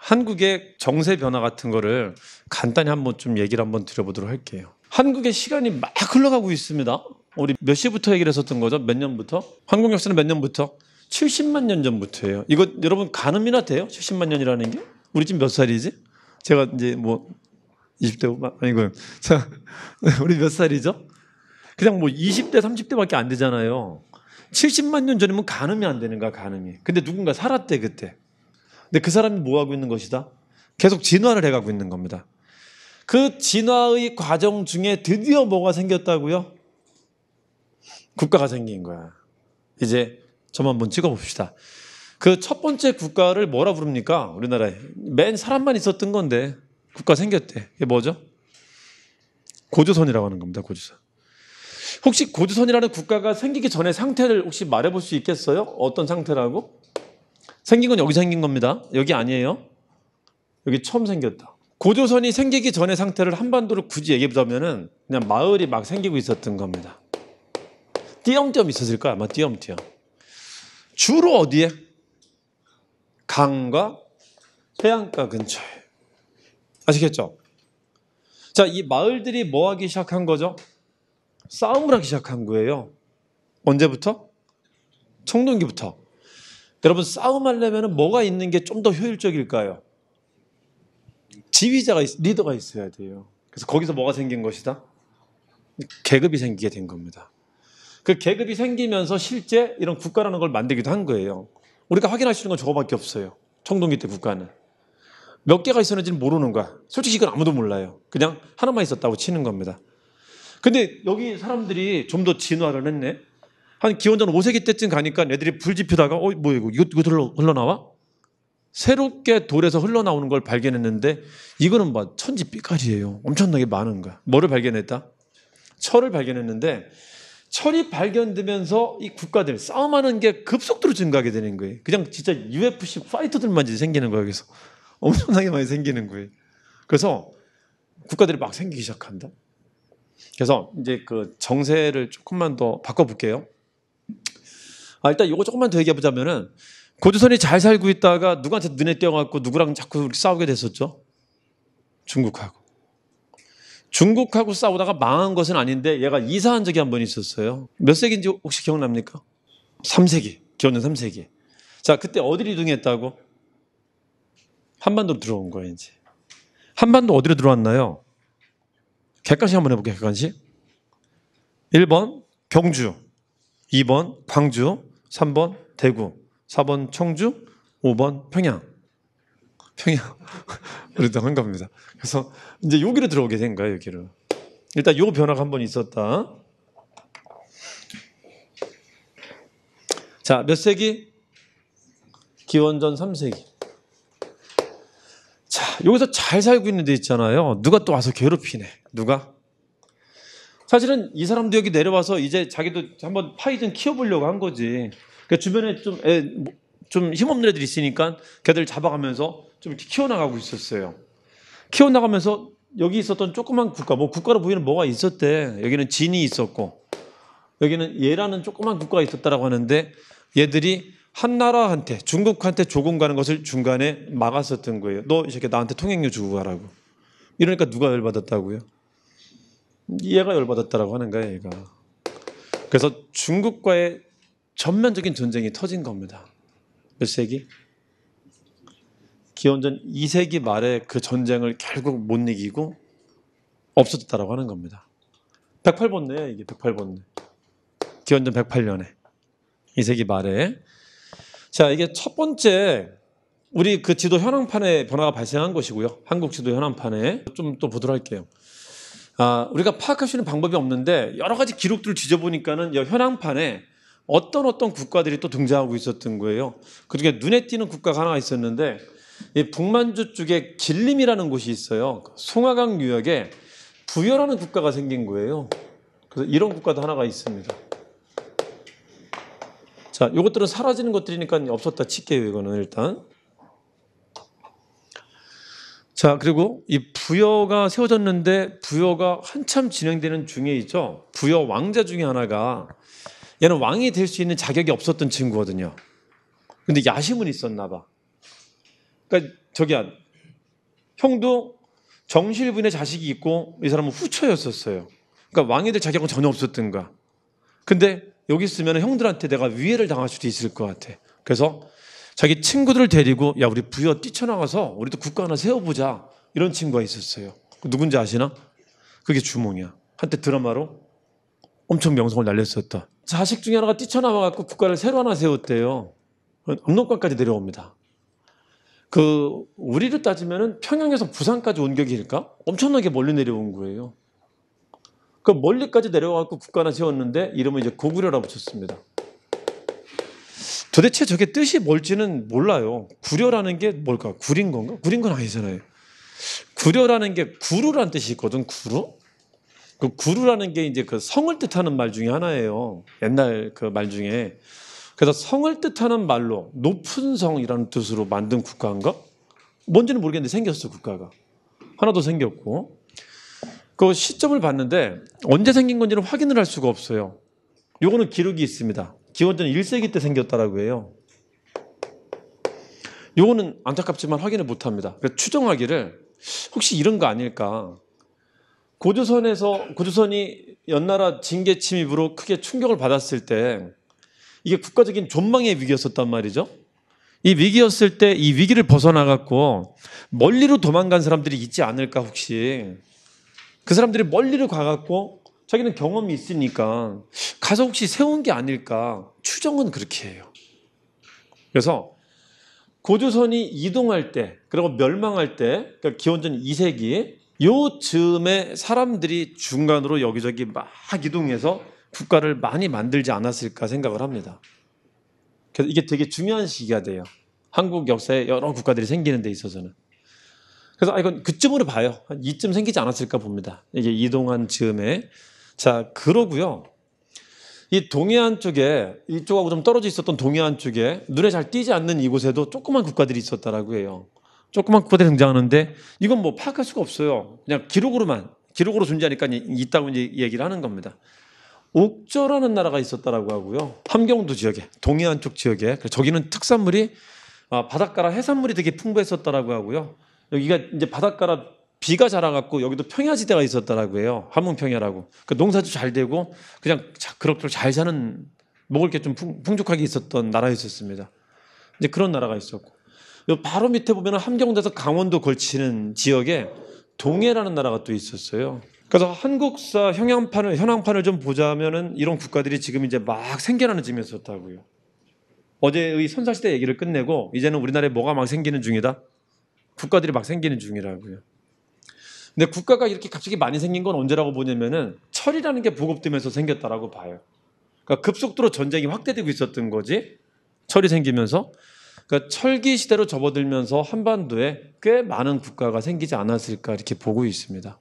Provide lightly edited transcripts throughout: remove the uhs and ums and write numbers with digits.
한국의 정세 변화 같은 거를 간단히 한번 좀 얘기를 한번 드려보도록 할게요. 한국의 시간이 막 흘러가고 있습니다. 우리 몇 시부터 얘기를 했었던 거죠? 몇 년부터? 한국 역사는 몇 년부터? 70만 년 전부터예요. 이거 여러분 가늠이나 돼요? 70만 년이라는 게? 우리 지금 몇 살이지? 제가 이제 뭐 20대 아니고 자, 우리 몇 살이죠? 그냥 뭐 20대 30대밖에 안 되잖아요. 70만 년 전이면 가늠이 안 되는 거야, 가늠이. 근데 누군가 살았대 그때. 근데 그 사람이 뭐 하고 있는 것이다? 계속 진화를 해가고 있는 겁니다. 그 진화의 과정 중에 드디어 뭐가 생겼다고요? 국가가 생긴 거야. 이제 좀 한번 찍어봅시다. 그 첫 번째 국가를 뭐라 부릅니까? 우리나라에 맨 사람만 있었던 건데 국가 생겼대. 이게 뭐죠? 고조선이라고 하는 겁니다. 고조선. 혹시 고조선이라는 국가가 생기기 전에 상태를 혹시 말해볼 수 있겠어요? 어떤 상태라고? 생긴 건 여기 생긴 겁니다. 여기 아니에요. 여기 처음 생겼다. 고조선이 생기기 전의 상태를 한반도를 굳이 얘기해보자면은 그냥 마을이 막 생기고 있었던 겁니다. 띄엄띄엄 있었을 거야, 아마 띄엄띄엄. 주로 어디에? 강과 해안가 근처에. 아시겠죠? 자, 이 마을들이 뭐 하기 시작한 거죠? 싸움을 하기 시작한 거예요. 언제부터? 청동기부터. 여러분, 싸움하려면 뭐가 있는 게 좀 더 효율적일까요? 지휘자가, 리더가 있어야 돼요. 그래서 거기서 뭐가 생긴 것이다? 계급이 생기게 된 겁니다. 그 계급이 생기면서 실제 이런 국가라는 걸 만들기도 한 거예요. 우리가 확인할 수 있는 건 저거밖에 없어요. 청동기 때 국가는. 몇 개가 있었는지는 모르는 거야. 솔직히 이건 아무도 몰라요. 그냥 하나만 있었다고 치는 겁니다. 근데 여기 사람들이 좀 더 진화를 했네. 한 기원전 5세기 때쯤 가니까 애들이 불 지피다가 뭐야 이거 흘러나와? 새롭게 돌에서 흘러나오는 걸 발견했는데 이거는 뭐 천지빛깔이에요. 엄청나게 많은 거야. 뭐를 발견했다? 철을 발견했는데 철이 발견되면서 이 국가들 싸움하는 게 급속도로 증가하게 되는 거예요. 그냥 진짜 UFC 파이터들만 생기는 거예요. 그래서 엄청나게 많이 생기는 거예요. 그래서 국가들이 막 생기기 시작한다. 그래서 이제 그 정세를 조금만 더 바꿔볼게요. 일단 이거 조금만 더 얘기해보자면은 고조선이 잘 살고 있다가 누구한테 눈에 띄어갖고 누구랑 자꾸 싸우게 됐었죠? 중국하고. 중국하고 싸우다가 망한 것은 아닌데 얘가 이사한 적이 한 번 있었어요. 몇 세기인지 혹시 기억납니까? 3세기. 기원전 3세기. 자, 그때 어디를 이동했다고? 한반도로 들어온 거예요, 이제. 한반도 어디로 들어왔나요? 객관식 한번 해볼게요, 객관식. 1번 경주, 2번 광주, 3번 대구, 4번 청주, 5번 평양. 평양. 우리도 한 겁니다. 그래서 이제 여기로 들어오게 된 거예요, 여기로. 일단 요 변화가 한 번 있었다. 자, 몇 세기? 기원전 3세기. 자, 여기서 잘 살고 있는 데 있잖아요. 누가 또 와서 괴롭히네. 누가? 사실은 이 사람도 여기 내려와서 이제 자기도 한번 파이 좀 키워보려고 한 거지. 그러니까 주변에 좀 힘없는 애들이 있으니까 걔들 잡아가면서 좀 이렇게 키워나가고 있었어요. 키워나가면서 여기 있었던 조그만 국가, 뭐 국가로 보이는 뭐가 있었대. 여기는 진이 있었고, 여기는 얘라는 조그만 국가가 있었다라고 하는데 얘들이 한 나라한테, 중국한테 조공 가는 것을 중간에 막았었던 거예요. 너 이 새끼 나한테 통행료 주고 가라고. 이러니까 누가 열받았다고요? 얘가 열받았다라고 하는 거예요, 얘가. 그래서 중국과의 전면적인 전쟁이 터진 겁니다. 몇 세기? 기원전 2세기 말에 그 전쟁을 결국 못 이기고 없어졌다라고 하는 겁니다. 108번네요, 이게 108번네. 기원전 108년에. 2세기 말에. 자, 이게 첫 번째 우리 그 지도 현황판에 변화가 발생한 것이고요. 한국 지도 현황판에 좀 또 보도록 할게요. 우리가 파악할 수 있는 방법이 없는데 여러 가지 기록들을 뒤져보니까는 현황판에 어떤 국가들이 또 등장하고 있었던 거예요. 그중에 눈에 띄는 국가가 하나 있었는데 이 북만주 쪽에 길림이라는 곳이 있어요. 송화강 유역에 부여라는 국가가 생긴 거예요. 그래서 이런 국가도 하나가 있습니다. 자, 이것들은 사라지는 것들이니까 없었다 칠게요. 이거는 일단. 자, 그리고 이 부여가 세워졌는데 부여가 한참 진행되는 중에 있죠. 부여 왕자 중에 하나가 얘는 왕이 될 수 있는 자격이 없었던 친구거든요. 근데 야심은 있었나 봐. 그러니까 형도 정실부인의 자식이 있고 이 사람은 후처였었어요. 그러니까 왕이 될 자격은 전혀 없었던 거야. 근데 여기 있으면 형들한테 내가 위해를 당할 수도 있을 것 같아. 그래서 자기 친구들을 데리고 야 우리 부여 뛰쳐나가서 우리도 국가 하나 세워보자 이런 친구가 있었어요. 누군지 아시나? 그게 주몽이야. 한때 드라마로 엄청 명성을 날렸었다. 자식 중에 하나가 뛰쳐나와갖고 국가를 새로 하나 세웠대요. 압록강까지 내려옵니다. 우리로 따지면은 평양에서 부산까지 온 격일까? 엄청나게 멀리 내려온 거예요. 그 멀리까지 내려와갖고 국가 하나 세웠는데 이름은 이제 고구려라고 붙였습니다. 도대체 저게 뜻이 뭘지는 몰라요. 구려라는 게 뭘까? 구린 건가? 구린 건 아니잖아요. 구려라는 게 구루라는 뜻이 있거든. 구루? 그 구루라는 게 이제 그 성을 뜻하는 말 중에 하나예요. 옛날 그 말 중에. 그래서 성을 뜻하는 말로 높은 성이라는 뜻으로 만든 국가인가? 뭔지는 모르겠는데 생겼어 국가가. 하나 더 생겼고 그 시점을 봤는데 언제 생긴 건지는 확인을 할 수가 없어요. 요거는 기록이 있습니다. 기원전 1세기 때 생겼다라고 해요. 요거는 안타깝지만 확인을 못합니다. 그래서 추정하기를 혹시 이런 거 아닐까. 고조선이 연나라 징계 침입으로 크게 충격을 받았을 때 이게 국가적인 존망의 위기였었단 말이죠. 이 위기였을 때 이 위기를 벗어나갖고 멀리로 도망간 사람들이 있지 않을까 혹시. 그 사람들이 멀리로 가갖고 자기는 경험이 있으니까 가서 혹시 세운 게 아닐까. 추정은 그렇게 해요. 그래서 고조선이 이동할 때 그리고 멸망할 때 그러니까 기원전 2세기 요 즈음에 사람들이 중간으로 여기저기 막 이동해서 국가를 많이 만들지 않았을까 생각을 합니다. 그래서 이게 되게 중요한 시기가 돼요. 한국 역사에 여러 국가들이 생기는 데 있어서는. 그래서 이건 그쯤으로 봐요. 한 이쯤 생기지 않았을까 봅니다. 이게 이동한 즈음에. 자, 그러고요. 이 동해안 쪽에 이쪽하고 좀 떨어져 있었던 동해안 쪽에 눈에 잘 띄지 않는 이곳에도 조그만 국가들이 있었다라고 해요. 조그만 국가들이 등장하는데 이건 뭐 파악할 수가 없어요. 그냥 기록으로 존재하니까 있다고 이제 얘기를 하는 겁니다. 옥저라는 나라가 있었다라고 하고요. 함경도 지역에, 동해안 쪽 지역에. 저기는 특산물이 바닷가라 해산물이 되게 풍부했었다라고 하고요. 여기가 이제 바닷가라 비가 자라갖고 여기도 평야지대가 있었다라고 해요. 함흥평야라고. 그 농사도 잘 되고 그냥 그럭저럭 잘 사는 먹을 게 좀 풍족하게 있었던 나라였었습니다. 이제 그런 나라가 있었고. 요 바로 밑에 보면 함경도에서 강원도 걸치는 지역에 동해라는 나라가 또 있었어요. 그래서 한국사 현황판을 좀 보자면은 이런 국가들이 지금 이제 막 생겨나는 쯤이었었다고요. 어제의 선사시대 얘기를 끝내고 이제는 우리나라에 뭐가 막 생기는 중이다? 국가들이 막 생기는 중이라고요. 근데 국가가 이렇게 갑자기 많이 생긴 건 언제라고 보냐면은 철이라는 게 보급되면서 생겼다라고 봐요. 그러니까 급속도로 전쟁이 확대되고 있었던 거지. 철이 생기면서. 그러니까 철기 시대로 접어들면서 한반도에 꽤 많은 국가가 생기지 않았을까 이렇게 보고 있습니다.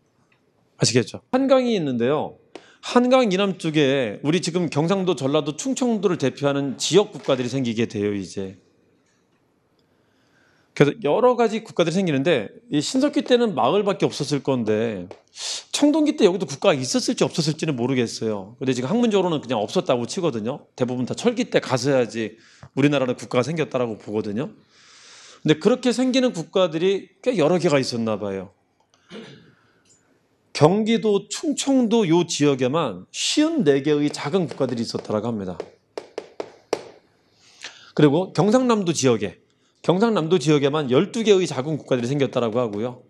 아시겠죠? 한강이 있는데요. 한강 이남 쪽에 우리 지금 경상도, 전라도, 충청도를 대표하는 지역 국가들이 생기게 돼요, 이제. 그래서 여러 가지 국가들이 생기는데 이 신석기 때는 마을밖에 없었을 건데 청동기 때 여기도 국가가 있었을지 없었을지는 모르겠어요. 근데 지금 학문적으로는 그냥 없었다고 치거든요. 대부분 다 철기 때 가서야지 우리나라는 국가가 생겼다라고 보거든요. 근데 그렇게 생기는 국가들이 꽤 여러 개가 있었나 봐요. 경기도, 충청도 요 지역에만 54개의 작은 국가들이 있었다라고 합니다. 그리고 경상남도 지역에만 12개의 작은 국가들이 생겼다라고 하고요.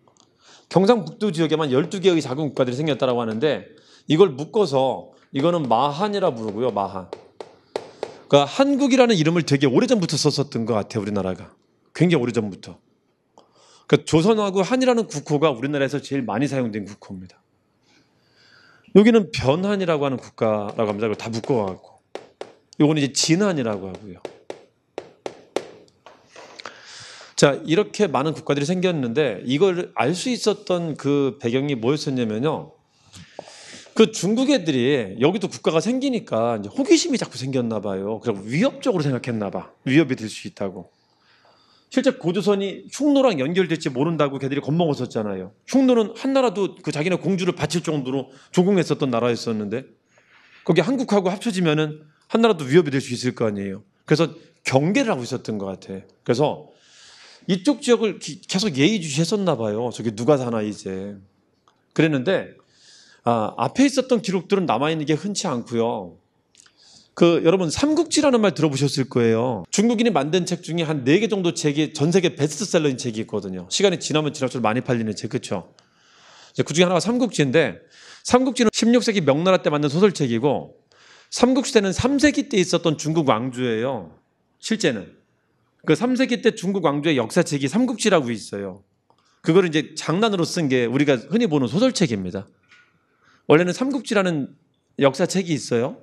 경상북도 지역에만 12개의 작은 국가들이 생겼다라고 하는데 이걸 묶어서 이거는 마한이라 부르고요. 마한. 그러니까 한국이라는 이름을 되게 오래전부터 썼었던 것 같아요. 우리나라가. 굉장히 오래전부터. 그러니까 조선하고 한이라는 국호가 우리나라에서 제일 많이 사용된 국호입니다. 여기는 변한이라고 하는 국가라고 합니다. 이거 다 묶어갖고. 이거는 이제 진한이라고 하고요. 자, 이렇게 많은 국가들이 생겼는데 이걸 알 수 있었던 그 배경이 뭐였었냐면요. 그 중국 애들이 여기도 국가가 생기니까 이제 호기심이 자꾸 생겼나 봐요. 그리고 위협적으로 생각했나 봐. 위협이 될 수 있다고. 실제 고조선이 흉노랑 연결될지 모른다고 걔들이 겁먹었었잖아요. 흉노는 한나라도 그 자기네 공주를 바칠 정도로 조공했었던 나라였었는데 거기 한국하고 합쳐지면은 한나라도 위협이 될 수 있을 거 아니에요. 그래서 경계를 하고 있었던 것 같아. 그래서 이쪽 지역을 계속 예의주시했었나 봐요. 저기 누가 사나 이제. 그랬는데 앞에 있었던 기록들은 남아있는 게 흔치 않고요. 여러분 삼국지라는 말 들어보셨을 거예요. 중국인이 만든 책 중에 한 4개 정도 책이 전 세계 베스트셀러인 책이 있거든요. 시간이 지나면 지날수록 많이 팔리는 책, 그렇죠? 그 중에 하나가 삼국지인데, 삼국지는 16세기 명나라 때 만든 소설책이고, 삼국시대는 3세기 때 있었던 중국 왕조예요. 실제는 그 3세기 때 중국 왕조의 역사책이 삼국지라고 있어요. 그거를 이제 장난으로 쓴 게 우리가 흔히 보는 소설책입니다. 원래는 삼국지라는 역사책이 있어요.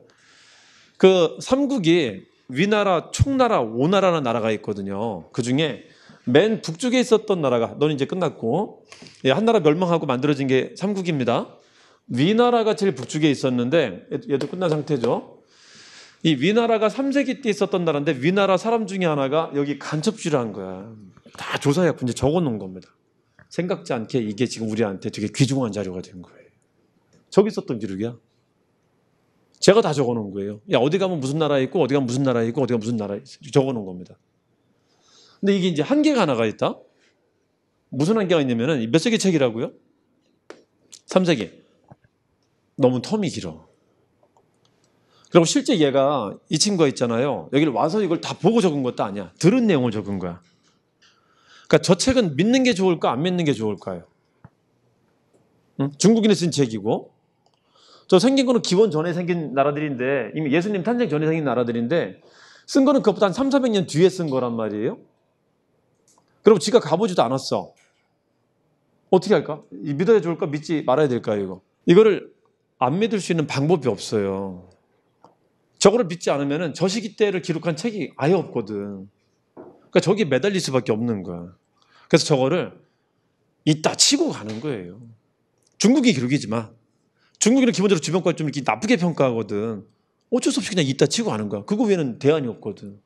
그 삼국이 위나라, 총나라, 오나라라는 나라가 있거든요. 그 중에 맨 북쪽에 있었던 나라가, 너는 이제 끝났고, 한 나라 멸망하고 만들어진 게 삼국입니다. 위나라가 제일 북쪽에 있었는데, 얘도 끝난 상태죠. 이 위나라가 3세기 때 있었던 나라인데, 위나라 사람 중에 하나가 여기 간첩질을 한 거야. 다 조사해갖고 이제 적어 놓은 겁니다. 생각지 않게 이게 지금 우리한테 되게 귀중한 자료가 된 거예요. 저기 있었던 기록이야. 제가 다 적어 놓은 거예요. 야, 어디 가면 무슨 나라에 있고, 어디 가면 무슨 나라에 있고, 어디 가면 무슨 나라에 있고, 적어 놓은 겁니다. 근데 이게 이제 한계가 하나가 있다? 무슨 한계가 있냐면은, 몇 세기 책이라고요? 3세기. 너무 텀이 길어. 그리고 실제 얘가, 이 친구가 있잖아요. 여기를 와서 이걸 다 보고 적은 것도 아니야. 들은 내용을 적은 거야. 그러니까 저 책은 믿는 게 좋을까, 안 믿는 게 좋을까요? 응? 중국인이 쓴 책이고, 저 생긴 거는 기원 전에 생긴 나라들인데, 이미 예수님 탄생 전에 생긴 나라들인데, 쓴 거는 그것보다 한 300~400년 뒤에 쓴 거란 말이에요. 그리고 지가 가보지도 않았어. 어떻게 할까? 믿어야 좋을까? 믿지 말아야 될까요? 이거를 안 믿을 수 있는 방법이 없어요. 저거를 믿지 않으면 저 시기 때를 기록한 책이 아예 없거든. 그러니까 저기에 매달릴 수밖에 없는 거야. 그래서 저거를 이따 치고 가는 거예요. 중국이 기록이지만 중국인은 기본적으로 주변과를 좀 이렇게 나쁘게 평가하거든. 어쩔 수 없이 그냥 이따 치고 가는 거야. 그거 외에는 대안이 없거든.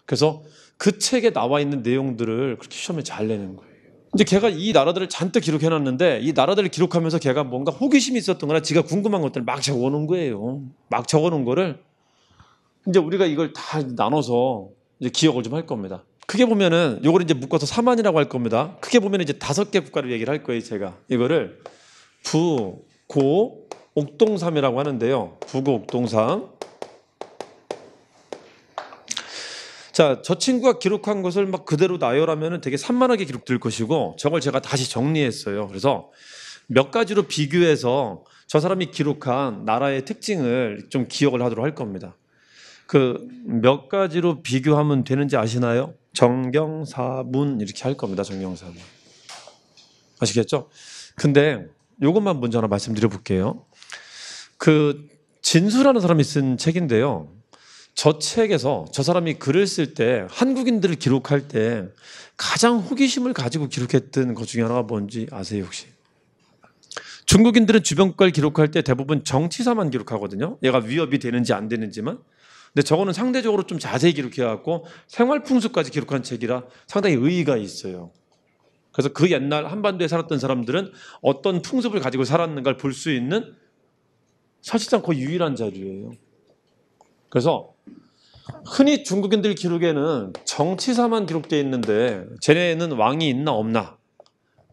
그래서 그 책에 나와 있는 내용들을 그렇게 시험에 잘 내는 거예요. 이제 걔가 이 나라들을 잔뜩 기록해놨는데 이 나라들을 기록하면서 걔가 뭔가 호기심이 있었던 거나 지가 궁금한 것들을 막 적어놓은 거예요. 막 적어놓은 거를 이제 우리가 이걸 다 나눠서 이제 기억을 좀 할 겁니다. 크게 보면은 이걸 이제 묶어서 사만이라고 할 겁니다. 크게 보면 이제 5개 국가를 얘기를 할 거예요. 제가 이거를 부, 고, 옥동삼이라고 하는데요. 부고, 옥동삼. 자, 저 친구가 기록한 것을 막 그대로 나열하면 되게 산만하게 기록될 것이고 저걸 제가 다시 정리했어요. 그래서 몇 가지로 비교해서 저 사람이 기록한 나라의 특징을 좀 기억을 하도록 할 겁니다. 그 몇 가지로 비교하면 되는지 아시나요? 정경사문 이렇게 할 겁니다. 정경사문. 아시겠죠? 근데 이것만 먼저 하나 말씀드려 볼게요. 그 진수라는 사람이 쓴 책인데요. 저 책에서 저 사람이 글을 쓸 때 한국인들을 기록할 때 가장 호기심을 가지고 기록했던 것 중에 하나가 뭔지 아세요 혹시? 중국인들은 주변 걸 기록할 때 대부분 정치사만 기록하거든요. 얘가 위협이 되는지 안 되는지만. 근데 저거는 상대적으로 좀 자세히 기록해갖고 생활풍수까지 기록한 책이라 상당히 의의가 있어요. 그래서 그 옛날 한반도에 살았던 사람들은 어떤 풍습을 가지고 살았는가를 볼 수 있는 사실상 거의 유일한 자료예요. 그래서 흔히 중국인들 기록에는 정치사만 기록되어 있는데 쟤네는 왕이 있나 없나,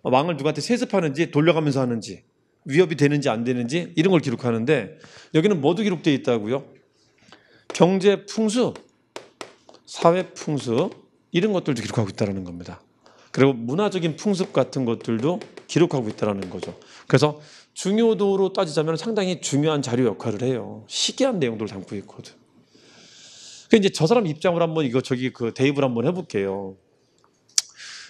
왕을 누구한테 세습하는지 돌려가면서 하는지 위협이 되는지 안 되는지 이런 걸 기록하는데 여기는 뭐도 기록되어 있다고요? 경제 풍습, 사회 풍습 이런 것들도 기록하고 있다는 겁니다. 그리고 문화적인 풍습 같은 것들도 기록하고 있다는 거죠. 그래서 중요도로 따지자면 상당히 중요한 자료 역할을 해요. 희귀한 내용들을 담고 있거든. 이제 저 사람 입장으로 한번 그 대입을 한번 해볼게요.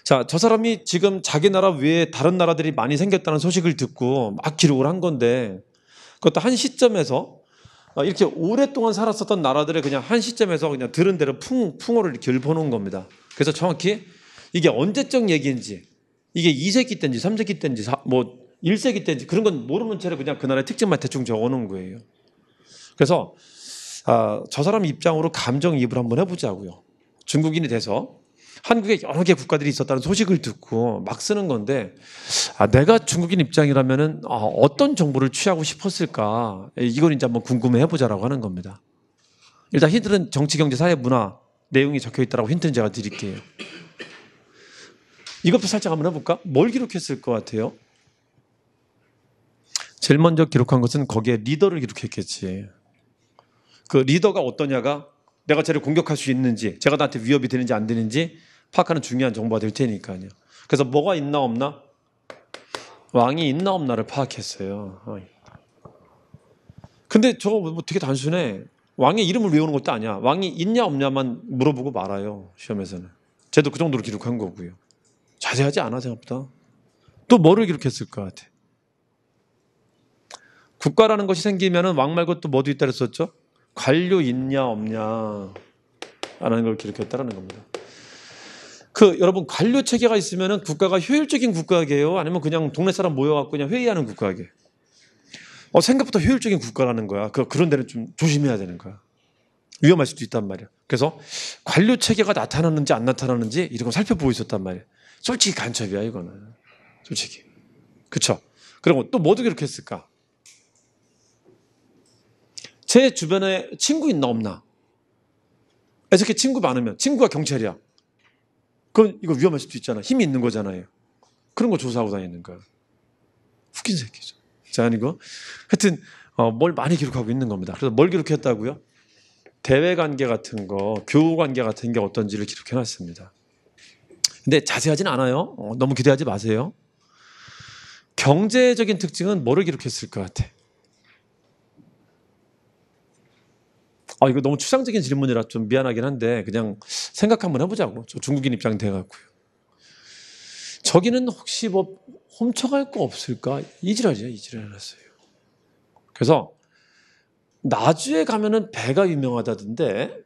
자, 저 사람이 지금 자기 나라 외에 다른 나라들이 많이 생겼다는 소식을 듣고 막 기록을 한 건데 그것도 한 시점에서 이렇게 오랫동안 살았었던 나라들을 그냥 한 시점에서 그냥 들은 대로 풍어를 이렇게 읊어놓은 겁니다. 그래서 정확히 이게 언제적 얘기인지 이게 2세기 때인지 3세기 때인지 뭐 1세기 때인지 그런 건 모르는 채로 그냥 그 나라의 특징만 대충 적어놓은 거예요. 그래서 저 사람 입장으로 감정이입을 한번 해보자고요. 중국인이 돼서 한국에 여러 개 국가들이 있었다는 소식을 듣고 막 쓰는 건데 내가 중국인 입장이라면은 어떤 정보를 취하고 싶었을까 이걸 이제 한번 궁금해 해보자라고 하는 겁니다. 일단 힌트는 정치, 경제, 사회, 문화 내용이 적혀 있다라고 힌트는 제가 드릴게요. 이것도 살짝 한번 해볼까? 뭘 기록했을 것 같아요? 제일 먼저 기록한 것은 거기에 리더를 기록했겠지. 그 리더가 어떠냐가 내가 쟤를 공격할 수 있는지, 제가 나한테 위협이 되는지 안 되는지 파악하는 중요한 정보가 될 테니까요. 그래서 뭐가 있나 없나? 왕이 있나 없나를 파악했어요. 근데 저거 뭐 되게 단순해. 왕의 이름을 외우는 것도 아니야. 왕이 있냐 없냐만 물어보고 말아요. 시험에서는. 쟤도 그 정도로 기록한 거고요. 자세하지 않아 생각보다. 또 뭐를 기록했을 것 같아? 국가라는 것이 생기면은 왕 말고 또 뭐도 있다 그랬었죠? 관료 있냐 없냐 라는 걸 기록했다라는 겁니다. 여러분 관료 체계가 있으면은 국가가 효율적인 국가게요? 아니면 그냥 동네 사람 모여갖고 그냥 회의하는 국가게? 생각보다 효율적인 국가라는 거야. 그런 데는 좀 조심해야 되는 거야. 위험할 수도 있단 말이야. 그래서 관료 체계가 나타나는지 안 나타나는지 이런 거 살펴보고 있었단 말이야. 솔직히 간첩이야 이거는. 솔직히. 그쵸? 그리고 또 뭐도 기록했을까? 제 주변에 친구 있나 없나? 이렇게 친구 많으면 친구가 경찰이야. 그럼 이거 위험할 수도 있잖아. 힘이 있는 거잖아요. 그런 거 조사하고 다니는 거야. 웃긴 새끼죠. 자, 아니고 하여튼 뭘 많이 기록하고 있는 겁니다. 그래서 뭘 기록했다고요? 대외 관계 같은 거, 교우 관계 같은 게 어떤지를 기록해놨습니다. 근데 자세하진 않아요. 너무 기대하지 마세요. 경제적인 특징은 뭐를 기록했을 것 같아? 이거 너무 추상적인 질문이라 좀 미안하긴 한데 그냥 생각 한번 해보자고. 저 중국인 입장 돼갖고요. 저기는 혹시 뭐 훔쳐갈 거 없을까? 이지랄이야, 이지랄 해놨어요. 그래서 나주에 가면은 배가 유명하다던데,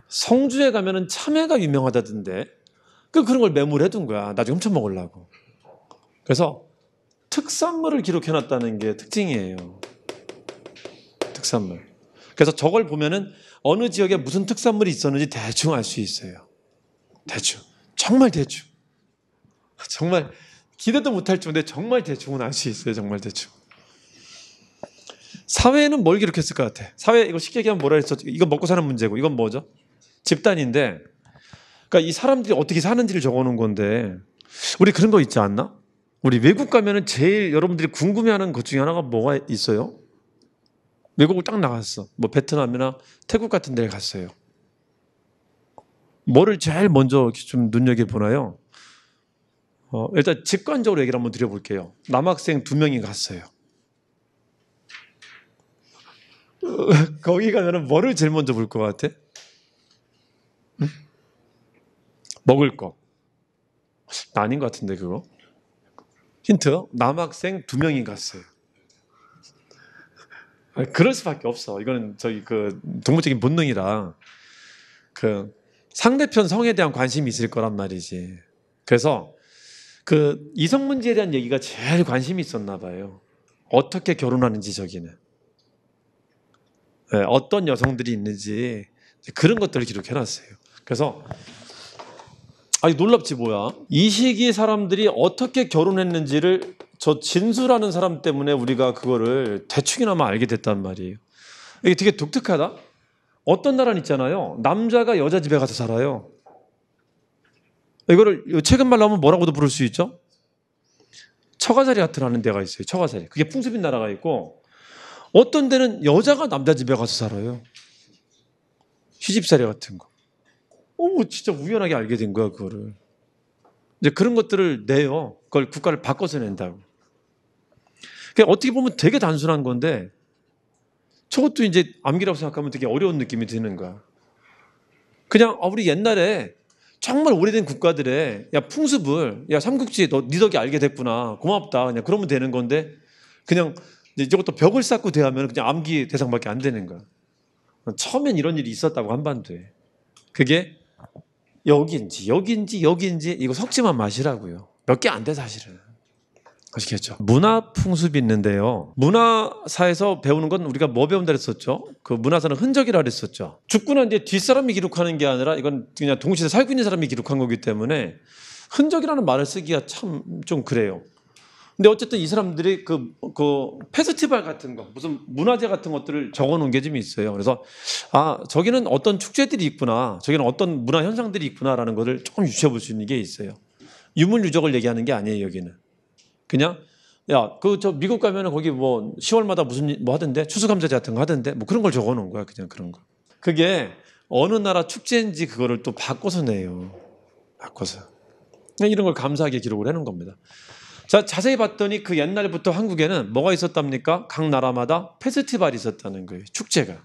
성주에 가면은 참외가 유명하다던데, 그런 걸 메모를 해둔 거야. 나중에 훔쳐 먹으려고. 그래서 특산물을 기록해놨다는 게 특징이에요. 특산물. 그래서 저걸 보면은 어느 지역에 무슨 특산물이 있었는지 대충 알 수 있어요. 대충. 정말 대충. 정말 기대도 못할 정도인데 정말 대충은 알 수 있어요. 정말 대충. 사회는 뭘 기록했을 것 같아? 사회, 이거 쉽게 얘기하면 뭐라 했었죠? 이건 먹고 사는 문제고, 이건 뭐죠? 집단인데, 그러니까 이 사람들이 어떻게 사는지를 적어놓은 건데, 우리 그런 거 있지 않나? 우리 외국 가면은 제일 여러분들이 궁금해하는 것 중에 하나가 뭐가 있어요? 외국을 딱 나갔어. 뭐 베트남이나 태국 같은 데를 갔어요. 뭐를 제일 먼저 좀 눈여겨보나요? 일단 직관적으로 얘기를 한번 드려볼게요. 남학생 2명이 갔어요. 거기 가면은 뭐를 제일 먼저 볼 것 같아? 응? 먹을 거. 아닌 것 같은데 그거. 힌트. 남학생 2명이 갔어요. 그럴 수밖에 없어. 이거는 저희 동물적인 본능이라 상대편 성에 대한 관심이 있을 거란 말이지. 그래서 이성 문제에 대한 얘기가 제일 관심이 있었나 봐요. 어떻게 결혼하는지 저기는. 네, 어떤 여성들이 있는지 그런 것들을 기록해놨어요. 그래서 놀랍지 뭐야. 이 시기 사람들이 어떻게 결혼했는지를 저 진수라는 사람 때문에 우리가 그거를 대충이나마 알게 됐단 말이에요. 이게 되게 독특하다. 어떤 나라는 있잖아요. 남자가 여자 집에 가서 살아요. 이거를 최근 말로 하면 뭐라고도 부를 수 있죠? 처가살이 같은 데가 있어요. 처가살이. 그게 풍습인 나라가 있고, 어떤 데는 여자가 남자 집에 가서 살아요. 시집살이 같은 거. 진짜 우연하게 알게 된 거야, 그거를. 이제 그런 것들을 내요. 그걸 국가를 바꿔서 낸다고. 그러니까 어떻게 보면 되게 단순한 건데, 저것도 이제 암기라고 생각하면 되게 어려운 느낌이 드는 거야. 그냥 우리 옛날에 정말 오래된 국가들의 풍습을 삼국지 너 네 덕에 알게 됐구나 고맙다 그냥 그러면 되는 건데 그냥 이것도 벽을 쌓고 대하면 그냥 암기 대상밖에 안 되는 거야. 처음엔 이런 일이 있었다고 한반도에. 그게 여기인지 이거 섞지만 마시라고요. 몇 개 안 돼 사실은. 아시겠죠? 문화 풍습이 있는데요. 문화사에서 배우는 건 우리가 뭐 배운다 그랬었죠? 문화사는 흔적이라 그랬었죠. 축구는 이제 뒷사람이 기록하는 게 아니라 이건 그냥 동시대 살고 있는 사람이 기록한 거기 때문에 흔적이라는 말을 쓰기가 참 좀 그래요. 근데 어쨌든 이 사람들이 페스티벌 같은 거, 무슨 문화제 같은 것들을 적어 놓은 게 좀 있어요. 그래서 저기는 어떤 축제들이 있구나, 저기는 어떤 문화 현상들이 있구나라는 것을 조금 유추해 볼 수 있는 게 있어요. 유물유적을 얘기하는 게 아니에요. 여기는 그냥 야, 저 미국 가면은 거기 뭐 10월마다 무슨 뭐 하던데 추수감사제 같은 거 하던데 뭐 그런 걸 적어놓은 거야. 그냥 그런 거. 그게 어느 나라 축제인지 그거를 또 바꿔서 내요. 바꿔서. 이런 걸 감사하게 기록을 해놓은 겁니다. 자, 자세히 봤더니 그 옛날부터 한국에는 뭐가 있었답니까? 각 나라마다 페스티벌이 있었다는 거예요. 축제가.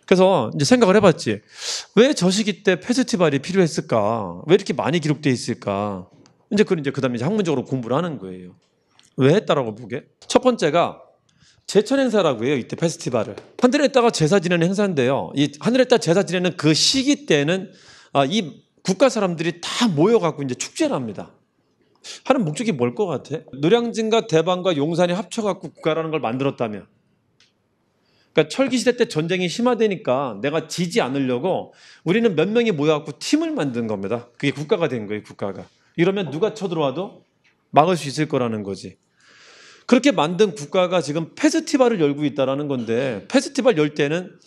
그래서 이제 생각을 해봤지. 왜 저 시기 때 페스티벌이 필요했을까? 왜 이렇게 많이 기록되어 있을까? 이제 그다음에 이제 학문적으로 공부를 하는 거예요. 왜 했다라고 보게? 첫 번째가 제천 행사라고 해요. 이때 페스티벌을. 하늘에 따가 제사 지내는 행사인데요. 이 하늘에 따 제사 지내는 그 시기 때는 이 국가 사람들이 다 모여갖고 이제 축제를 합니다. 하는 목적이 뭘 것 같아? 노량진과 대방과 용산이 합쳐갖고 국가라는 걸 만들었다면, 그러니까 철기시대 때 전쟁이 심화되니까 내가 지지 않으려고 우리는 몇 명이 모여갖고 팀을 만든 겁니다. 그게 국가가 된 거예요. 국가가. 이러면 누가 쳐들어와도 막을 수 있을 거라는 거지. 그렇게 만든 국가가 지금 페스티벌을 열고 있다는 건데, 페스티벌 열 때는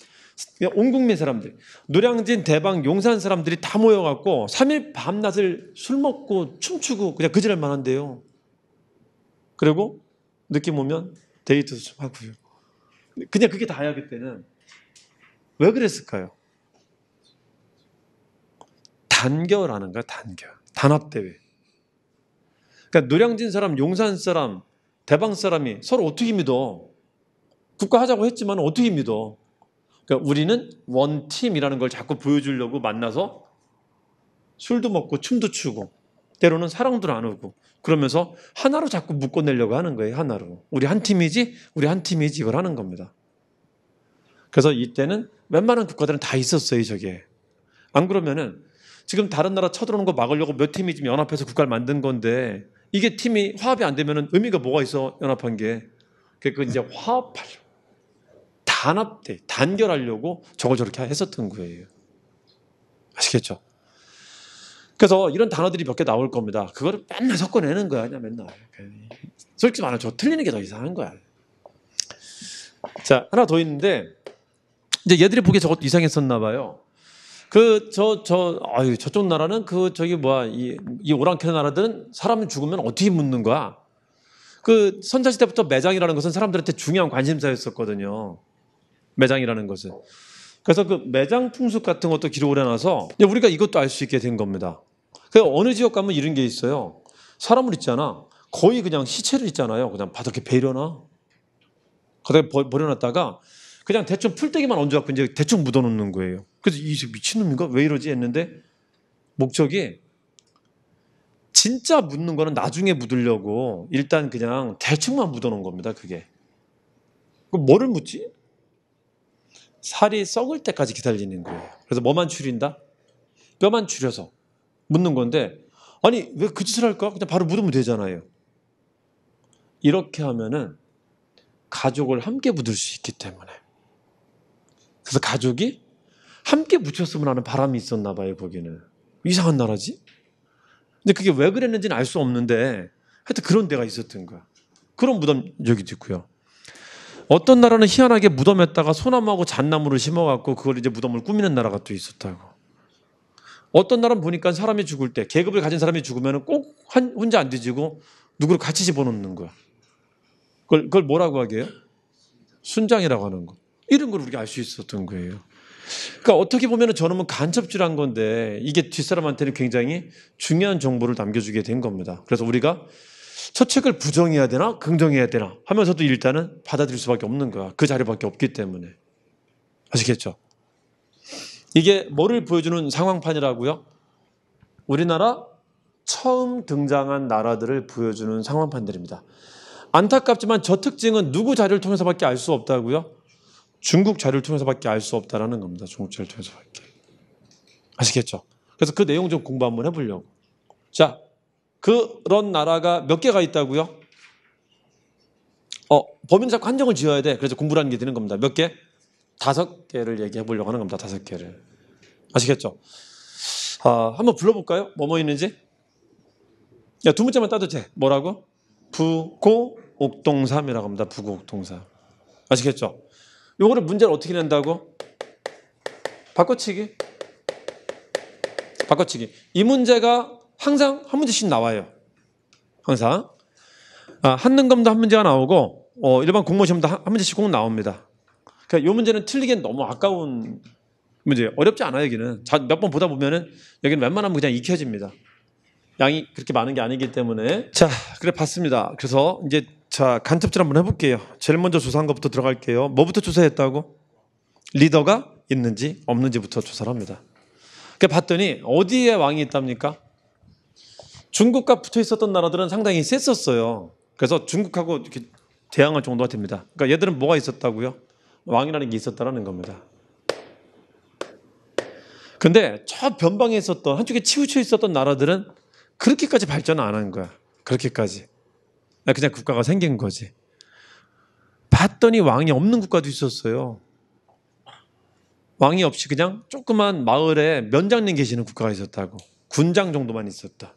온 국민 사람들, 노량진, 대방, 용산 사람들이 다 모여갖고 3일 밤낮을 술 먹고 춤추고 그냥 그지랄만 한대요. 그리고 느낌 오면 데이트도 좀 하고요. 그냥 그게 다야. 그때는. 왜 그랬을까요? 단결하는 거야. 단결. 단합대회. 그러니까 노량진 사람, 용산 사람, 대방 사람이 서로 어떻게 믿어? 국가 하자고 했지만 어떻게 믿어? 그러니까 우리는 원팀이라는 걸 자꾸 보여주려고 만나서 술도 먹고 춤도 추고 때로는 사랑도 나누고 그러면서 하나로 자꾸 묶어내려고 하는 거예요. 하나로. 우리 한 팀이지? 우리 한 팀이지? 이걸 하는 겁니다. 그래서 이때는 웬만한 국가들은 다 있었어요. 저게. 안 그러면은 지금 다른 나라 쳐들어오는 거 막으려고 몇 팀이 지금 연합해서 국가를 만든 건데 이게 팀이 화합이 안 되면은 의미가 뭐가 있어? 연합한 게. 그 이제 화합하려고. 단합돼. 단결하려고 저걸 저렇게 했었던 거예요. 아시겠죠? 그래서 이런 단어들이 몇 개 나올 겁니다. 그거를 맨날 섞어내는 거야. 그냥 맨날. 솔직히 말하면 저 틀리는 게 더 이상한 거야. 자, 하나 더 있는데 이제 얘들이 보기에 저것도 이상했었나 봐요. 저쪽 나라는 이 오랑캐 나라들은 사람이 죽으면 어떻게 묻는 거야? 그 선자시대부터 매장이라는 것은 사람들한테 중요한 관심사였었거든요. 매장이라는 것은. 그래서 그 매장 풍습 같은 것도 기록을 해놔서 우리가 이것도 알 수 있게 된 겁니다. 그 어느 지역 가면 이런 게 있어요. 사람을 있잖아. 거의 그냥 시체를 있잖아요. 그냥 바닥에 베려놔. 바닥에 버려놨다가 그냥 대충 풀떼기만 얹어갖고 이제 대충 묻어놓는 거예요. 그래서 이 미친놈인가? 왜 이러지? 했는데 목적이 진짜 묻는 거는 나중에 묻으려고 일단 그냥 대충만 묻어놓은 겁니다. 그게. 그럼 뭐를 묻지? 살이 썩을 때까지 기다리는 거예요. 그래서 뭐만 추린다? 뼈만 추려서 묻는 건데 아니 왜 그 짓을 할까? 그냥 바로 묻으면 되잖아요. 이렇게 하면은 가족을 함께 묻을 수 있기 때문에. 그래서 가족이 함께 묻혔으면 하는 바람이 있었나 봐요. 거기는. 이상한 나라지? 근데 그게 왜 그랬는지는 알 수 없는데 하여튼 그런 데가 있었던 거야. 그런 무덤 여기도 있고요. 어떤 나라는 희한하게 무덤에다가 소나무하고 잣나무를 심어갖고 그걸 이제 무덤을 꾸미는 나라가 또 있었다고. 어떤 나라는 보니까 사람이 죽을 때 계급을 가진 사람이 죽으면 꼭 혼자 안 뒤지고 누구를 같이 집어넣는 거야. 그걸 뭐라고 하게요? 순장이라고 하는 거. 이런 걸 우리가 알 수 있었던 거예요. 그러니까 어떻게 보면 저놈은 간첩질한 건데 이게 뒷사람한테는 굉장히 중요한 정보를 남겨주게 된 겁니다. 그래서 우리가 저 책을 부정해야 되나 긍정해야 되나 하면서도 일단은 받아들일 수밖에 없는 거야. 그 자료밖에 없기 때문에. 아시겠죠? 이게 뭐를 보여주는 상황판이라고요? 우리나라 처음 등장한 나라들을 보여주는 상황판들입니다. 안타깝지만 저 특징은 누구 자료를 통해서밖에 알 수 없다고요? 중국 자료를 통해서밖에 알 수 없다는 겁니다. 중국 자료를 통해서밖에. 아시겠죠? 그래서 그 내용 좀 공부 한번 해보려고. 자, 그런 나라가 몇 개가 있다고요? 범인은 자꾸 한정을 지어야 돼. 그래서 공부라는 게 되는 겁니다. 몇 개? 5개를 얘기해 보려고 하는 겁니다. 5개를. 아시겠죠? 한번 불러볼까요? 뭐 있는지? 야, 두 문자만 따도 돼. 뭐라고? 부고옥동삼이라고 합니다. 부고옥동삼. 아시겠죠? 요거를 문제를 어떻게 낸다고? 바꿔치기. 이 문제가 항상 한 문제씩 나와요. 항상. 한능검도 한 문제가 나오고 일반 공무원 시험도 한 문제씩 꼭 나옵니다. 그러니까 이 문제는 틀리기엔 너무 아까운 문제예요. 어렵지 않아요. 여기는 몇 번 보다 보면은 여기는 웬만하면 그냥 익혀집니다. 양이 그렇게 많은 게 아니기 때문에. 자, 그래 봤습니다. 그래서 이제 간첩질 한번 해볼게요. 제일 먼저 조사한 것부터 들어갈게요. 뭐부터 조사했다고? 리더가 있는지 없는지부터 조사를 합니다. 그래 봤더니 어디에 왕이 있답니까? 중국과 붙어 있었던 나라들은 상당히 셌었어요. 그래서 중국하고 이렇게 대항할 정도가 됩니다. 그러니까 얘들은 뭐가 있었다고요? 왕이라는 게 있었다라는 겁니다. 근데 저 변방에 있었던 한쪽에 치우쳐 있었던 나라들은 그렇게까지 발전 안 한 거야. 그렇게까지. 그냥 국가가 생긴 거지. 봤더니 왕이 없는 국가도 있었어요. 왕이 없이 그냥 조그만 마을에 면장님 계시는 국가가 있었다고. 군장 정도만 있었다.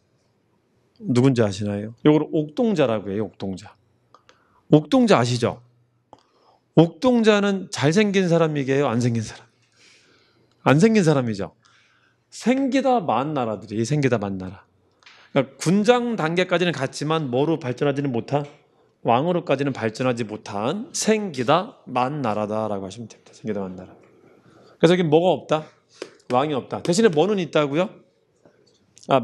누군지 아시나요? 이걸 옥동자라고 해요. 옥동자. 옥동자 아시죠? 옥동자는 잘생긴 사람이게요? 안 생긴 사람? 안 생긴 사람이죠. 생기다 만 나라들이 생기다 만 나라. 그러니까 군장 단계까지는 갔지만 뭐로 발전하지는 못한, 왕으로까지는 발전하지 못한 생기다 만 나라다라고 하시면 됩니다. 생기다 만 나라. 그래서 여기 뭐가 없다? 왕이 없다. 대신에 뭐는 있다고요?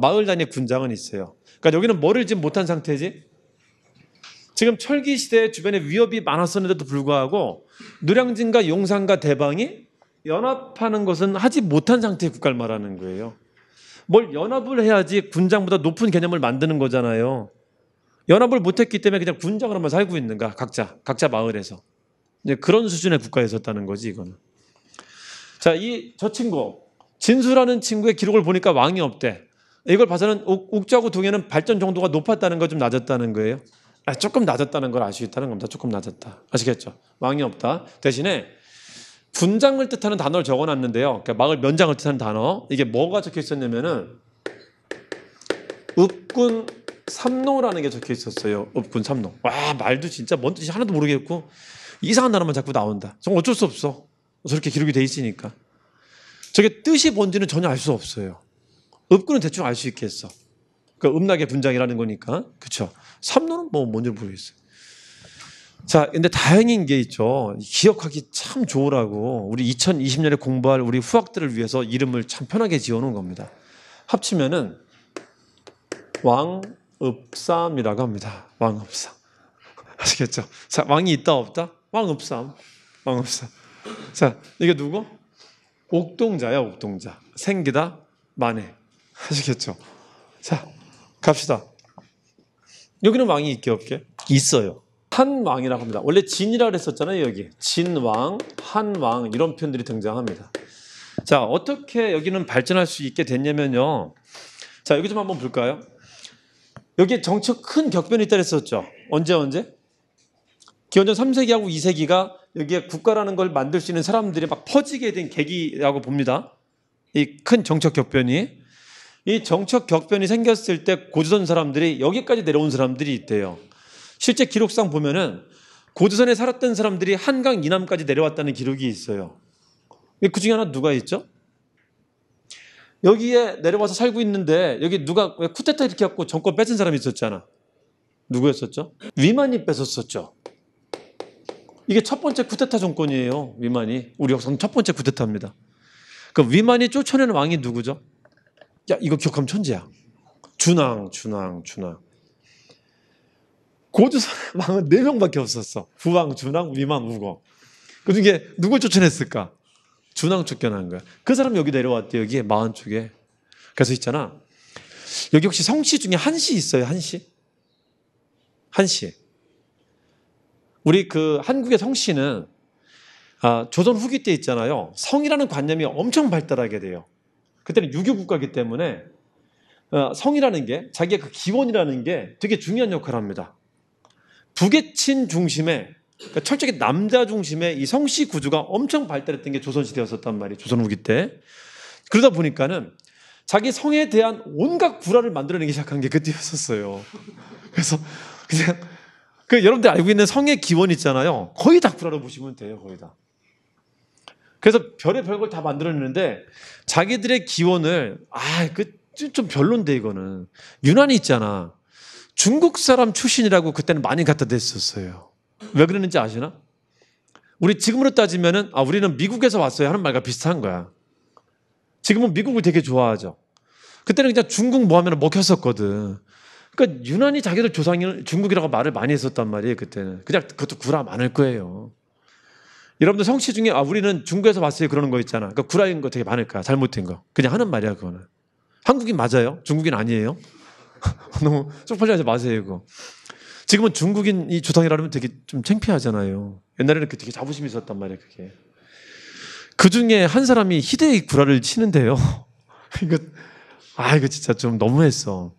마을 단위의 군장은 있어요. 그러니까 여기는 뭐를 지금 못한 상태지? 지금 철기 시대에 주변에 위협이 많았었는데도 불구하고 노량진과 용산과 대방이 연합하는 것은 하지 못한 상태의 국가를 말하는 거예요. 뭘 연합을 해야지 군장보다 높은 개념을 만드는 거잖아요. 연합을 못했기 때문에 그냥 군장으로만 살고 있는가, 각자 마을에서. 이제 그런 수준의 국가에 있었다는 거지, 이거는. 자, 저 친구 진수라는 친구의 기록을 보니까 왕이 없대. 이걸 봐서는 옥자하고 동해는 발전 정도가 높았다는 거, 좀 낮았다는 거예요. 조금 낮았다는 걸 알 수 있다는 겁니다. 조금 낮았다. 아시겠죠? 왕이 없다. 대신에 군장을 뜻하는 단어를 적어놨는데요. 그러니까 마을 면장을 뜻하는 단어. 이게 뭐가 적혀 있었냐면은 읍군 삼노라는 게 적혀 있었어요. 읍군 삼노. 와, 말도 진짜 뭔 뜻인지 하나도 모르겠고 이상한 단어만 자꾸 나온다. 정말 어쩔 수 없어. 저렇게 기록이 돼 있으니까. 저게 뜻이 뭔지는 전혀 알 수 없어요. 읍군은 대충 알 수 있겠어. 그 음락의 분장이라는 거니까. 그렇죠. 삼노는 뭔지 모르겠어요. 자, 근데 다행인 게 있죠. 기억하기 참 좋으라고 우리 2020년에 공부할 우리 후학들을 위해서 이름을 참 편하게 지어놓은 겁니다. 합치면은 왕읍삼이라고 합니다. 왕읍삼. 아시겠죠? 자, 왕이 있다 없다? 왕읍삼. 왕읍삼. 자, 이게 누구? 옥동자야, 옥동자. 생기다 만해. 아시겠죠? 자, 갑시다. 여기는 왕이 있게 없게? 있어요. 한왕이라고 합니다. 원래 진이라고 했었잖아요. 여기 진왕, 한왕 이런 표현들이 등장합니다. 자, 어떻게 여기는 발전할 수 있게 됐냐면요. 자, 여기 좀 한번 볼까요? 여기 정치적 큰 격변이 있다 했었죠. 언제? 기원전 3세기하고 2세기가 여기에 국가라는 걸 만들 수 있는 사람들이 막 퍼지게 된 계기라고 봅니다. 이 큰 정치적 격변이. 이 정치적 격변이 생겼을 때 고조선 사람들이 여기까지 내려온 사람들이 있대요. 실제 기록상 보면은 고조선에 살았던 사람들이 한강 이남까지 내려왔다는 기록이 있어요. 그 중에 하나 누가 있죠? 여기에 내려와서 살고 있는데 여기 누가 왜 쿠데타 이렇게 갖고 정권 뺏은 사람이 있었잖아. 누구였었죠? 위만이 뺏었었죠. 이게 첫 번째 쿠데타 정권이에요. 위만이. 우리 역사는 첫 번째 쿠데타입니다. 그 위만이 쫓아내는 왕이 누구죠? 야, 이거 기억하면 천재야. 준왕. 고조선 왕은 4명밖에 없었어. 부왕, 준왕, 위만, 우거. 그 중에 누굴 쫓아냈을까? 준왕 쫓겨난 거야. 그 사람이 여기 내려왔대. 여기에 마흔 쪽에. 그래서 있잖아. 여기 혹시 성씨 중에 한씨 있어요? 한씨. 우리 그 한국의 성씨는 조선 후기 때 있잖아요. 성이라는 관념이 엄청 발달하게 돼요. 그때는 유교 국가이기 때문에 성이라는 게 자기의 그 기원이라는 게 되게 중요한 역할을 합니다. 부계친 중심의 그러니까 철저하게 남자 중심의 이 성씨 구조가 엄청 발달했던 게 조선시대였었단 말이에요. 조선 후기 때. 그러다 보니까는 자기 성에 대한 온갖 구라를 만들어내기 시작한 게 그때였었어요. 그래서 그냥 여러분들 알고 있는 성의 기원 있잖아요. 거의 다 구라로 보시면 돼요. 거의 다. 그래서 별의 별걸 다 만들어내는데 자기들의 기원을 좀 별론데 이거는. 유난히 있잖아. 중국 사람 출신이라고 그때는 많이 갖다 댔었어요. 왜 그랬는지 아시나? 우리 지금으로 따지면은 우리는 미국에서 왔어요 하는 말과 비슷한 거야. 지금은 미국을 되게 좋아하죠. 그때는 그냥 중국 뭐 하면 먹혔었거든. 그러니까 유난히 자기들 조상이 중국이라고 말을 많이 했었단 말이에요. 그때는 그냥 그것도 구라 많을 거예요. 여러분들 성씨 중에 우리는 중국에서 왔어요 그러는 거 있잖아. 그러니까 구라인 거 되게 많을 거야. 잘못된 거 그냥 하는 말이야. 그거는 한국인 맞아요? 중국인 아니에요? 너무 쪽팔려하지 마세요. 이거 지금은 중국인 이 조상이라면 되게 좀 창피하잖아요. 옛날에는 되게 자부심이 있었단 말이에요. 그게 그 중에 한 사람이 희대의 구라를 치는데요. 이거 진짜 좀 너무했어.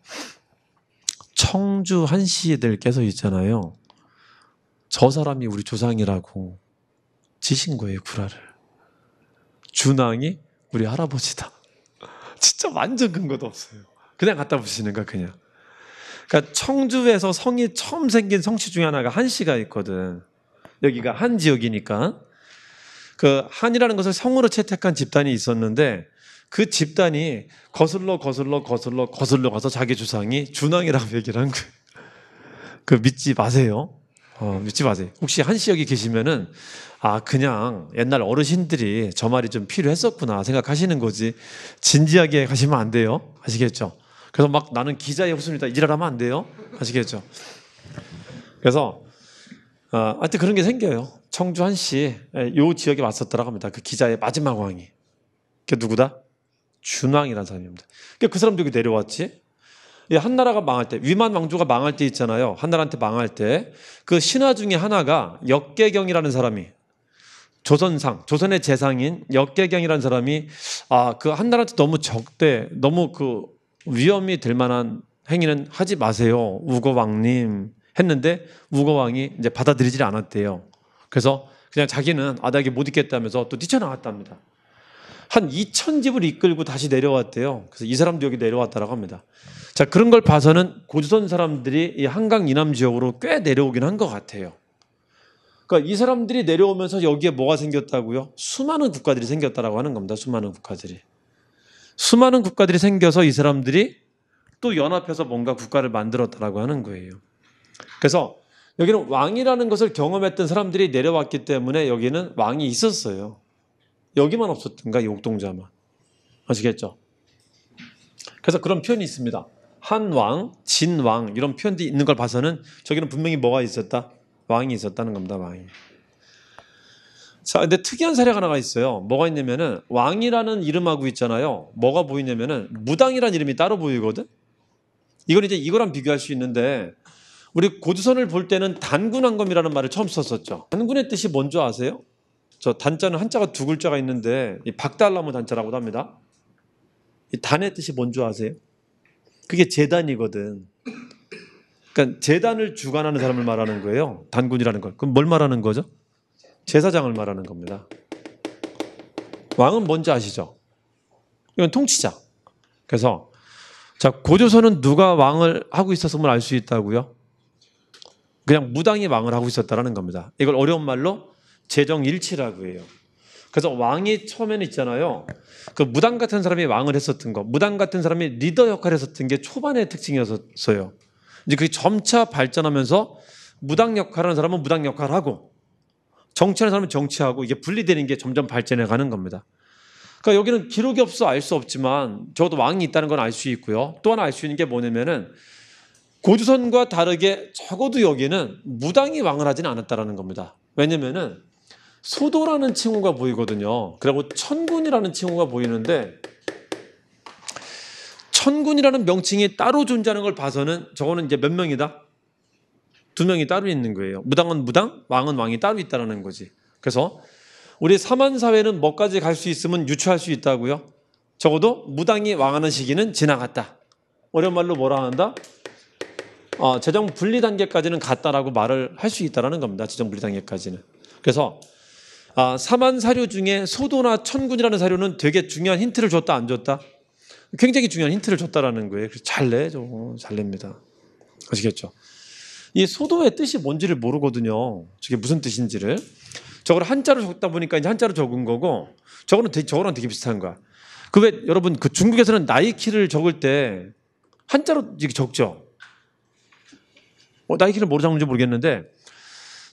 청주 한씨들께서 있잖아요. 저 사람이 우리 조상이라고 지신 거예요, 구라를. 준왕이 우리 할아버지다. 진짜 완전 근거도 없어요. 그냥 갖다 붙이는 거야, 그냥. 그러니까 청주에서 성이 처음 생긴 성씨 중에 하나가 한씨가 있거든. 여기가 한 지역이니까. 그 한이라는 것을 성으로 채택한 집단이 있었는데 그 집단이 거슬러 가서 자기 조상이 준왕이라고 얘기를 한 거예요. 그 믿지 마세요. 믿지 마세요. 혹시 한씨 여기 계시면은 그냥 옛날 어르신들이 저 말이 좀 필요했었구나 생각하시는 거지 진지하게 가시면 안 돼요. 아시겠죠? 그래서 막 나는 기자의 후손이다 이지랄하면 안 돼요. 아시겠죠? 그래서 하여튼 그런 게 생겨요. 청주 한씨 요 지역에 왔었더라고 합니다. 그 기자의 마지막 왕이. 그게 누구다? 준왕이라는 사람입니다. 그 사람도 여기 내려왔지. 한 나라가 망할 때, 위만 왕조가 망할 때 있잖아요. 한 나라한테 망할 때 그 신하 중에 하나가 역계경이라는 사람이 조선상, 조선의 재상인 역계경이라는 사람이 그 한 나라한테 너무 적대, 너무 그 위험이 될 만한 행위는 하지 마세요, 우거왕님 했는데 우거왕이 이제 받아들이지 않았대요. 그래서 그냥 자기는 나 이게 못 있겠다면서 또 뛰쳐나왔답니다. 한 2,000집을 이끌고 다시 내려왔대요. 그래서 이 사람도 여기 내려왔다라고 합니다. 자, 그런 걸 봐서는 고조선 사람들이 이 한강 이남 지역으로 꽤 내려오긴 한 것 같아요. 그러니까 이 사람들이 내려오면서 여기에 뭐가 생겼다고요? 수많은 국가들이 생겼다라고 하는 겁니다. 수많은 국가들이 생겨서 이 사람들이 또 연합해서 뭔가 국가를 만들었다라고 하는 거예요. 그래서 여기는 왕이라는 것을 경험했던 사람들이 내려왔기 때문에 여기는 왕이 있었어요. 여기만 없었던가, 이 옥동자만. 아시겠죠? 그래서 그런 표현이 있습니다. 한왕, 진왕 이런 표현들이 있는 걸 봐서는 저기는 분명히 뭐가 있었다? 왕이 있었다는 겁니다. 왕이. 자, 근데 특이한 사례가 하나가 있어요. 뭐가 있냐면은 왕이라는 이름하고 있잖아요. 뭐가 보이냐면은 무당이라는 이름이 따로 보이거든. 이걸 이제 이거랑 비교할 수 있는데 우리 고조선을 볼 때는 단군왕검이라는 말을 처음 썼었죠. 단군의 뜻이 뭔지 아세요? 저 단자는 한자가 두 글자가 있는데 이 박달나무 단자라고도 합니다. 이 단의 뜻이 뭔지 아세요? 그게 제단이거든. 그러니까 제단을 주관하는 사람을 말하는 거예요. 단군이라는 걸. 그럼 뭘 말하는 거죠? 제사장을 말하는 겁니다. 왕은 뭔지 아시죠? 이건 통치자. 그래서 자, 고조선은 누가 왕을 하고 있었음을 알 수 있다고요? 그냥 무당이 왕을 하고 있었다라는 겁니다. 이걸 어려운 말로 재정일치라고 해요. 그래서 왕이 처음에는 있잖아요. 그 무당 같은 사람이 왕을 했었던 거, 무당 같은 사람이 리더 역할을 했었던 게 초반의 특징이었어요. 이제 그게 점차 발전하면서 무당 역할을 하는 사람은 무당 역할을 하고 정치하는 사람은 정치하고 이게 분리되는 게 점점 발전해 가는 겁니다. 그러니까 여기는 기록이 없어 알 수 없지만 적어도 왕이 있다는 건 알 수 있고요. 또 하나 알 수 있는 게 뭐냐면은 고조선과 다르게 적어도 여기는 무당이 왕을 하지는 않았다라는 겁니다. 왜냐면은 소도라는 칭호가 보이거든요. 그리고 천군이라는 칭호가 보이는데 천군이라는 명칭이 따로 존재하는 걸 봐서는 저거는 이제 몇 명이다? 두 명이 따로 있는 거예요. 무당은 무당, 왕은 왕이 따로 있다는 거지. 그래서 우리 사만사회는 뭐까지 갈 수 있으면 유추할 수 있다고요? 적어도 무당이 왕하는 시기는 지나갔다. 어려운 말로 뭐라 한다? 재정 분리 단계까지는 갔다라고 말을 할 수 있다는 겁니다. 재정 분리 단계까지는. 그래서 사만 사료 중에 소도나 천군이라는 사료는 되게 중요한 힌트를 줬다 안 줬다? 굉장히 중요한 힌트를 줬다라는 거예요. 그래서 잘 내, 잘 냅니다. 아시겠죠? 이 소도의 뜻이 뭔지를 모르거든요. 저게 무슨 뜻인지를. 저걸 한자로 적다 보니까 이제 한자로 적은 거고 저거랑 되게 비슷한 거야. 그 왜 여러분 그 중국에서는 나이키를 적을 때 한자로 이렇게 적죠. 나이키를 뭐로 적는지 모르겠는데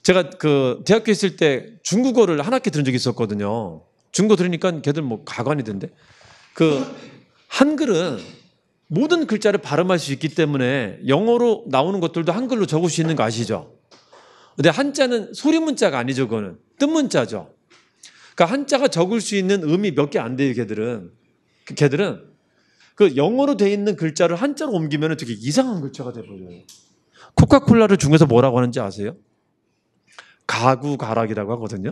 제가 그 대학교 있을 때 중국어를 한 학기 들은 적이 있었거든요. 중국어 들으니까 걔들 뭐 가관이던데. 그 한글은 모든 글자를 발음할 수 있기 때문에 영어로 나오는 것들도 한글로 적을 수 있는 거 아시죠? 근데 한자는 소리 문자가 아니죠. 그거는 뜻 문자죠. 그러니까 한자가 적을 수 있는 음이 몇 개 안 돼요. 걔들은 그 영어로 돼 있는 글자를 한자로 옮기면 되게 이상한 글자가 돼버려요. 코카콜라를 중국에서 뭐라고 하는지 아세요? 가구가락이라고 하거든요.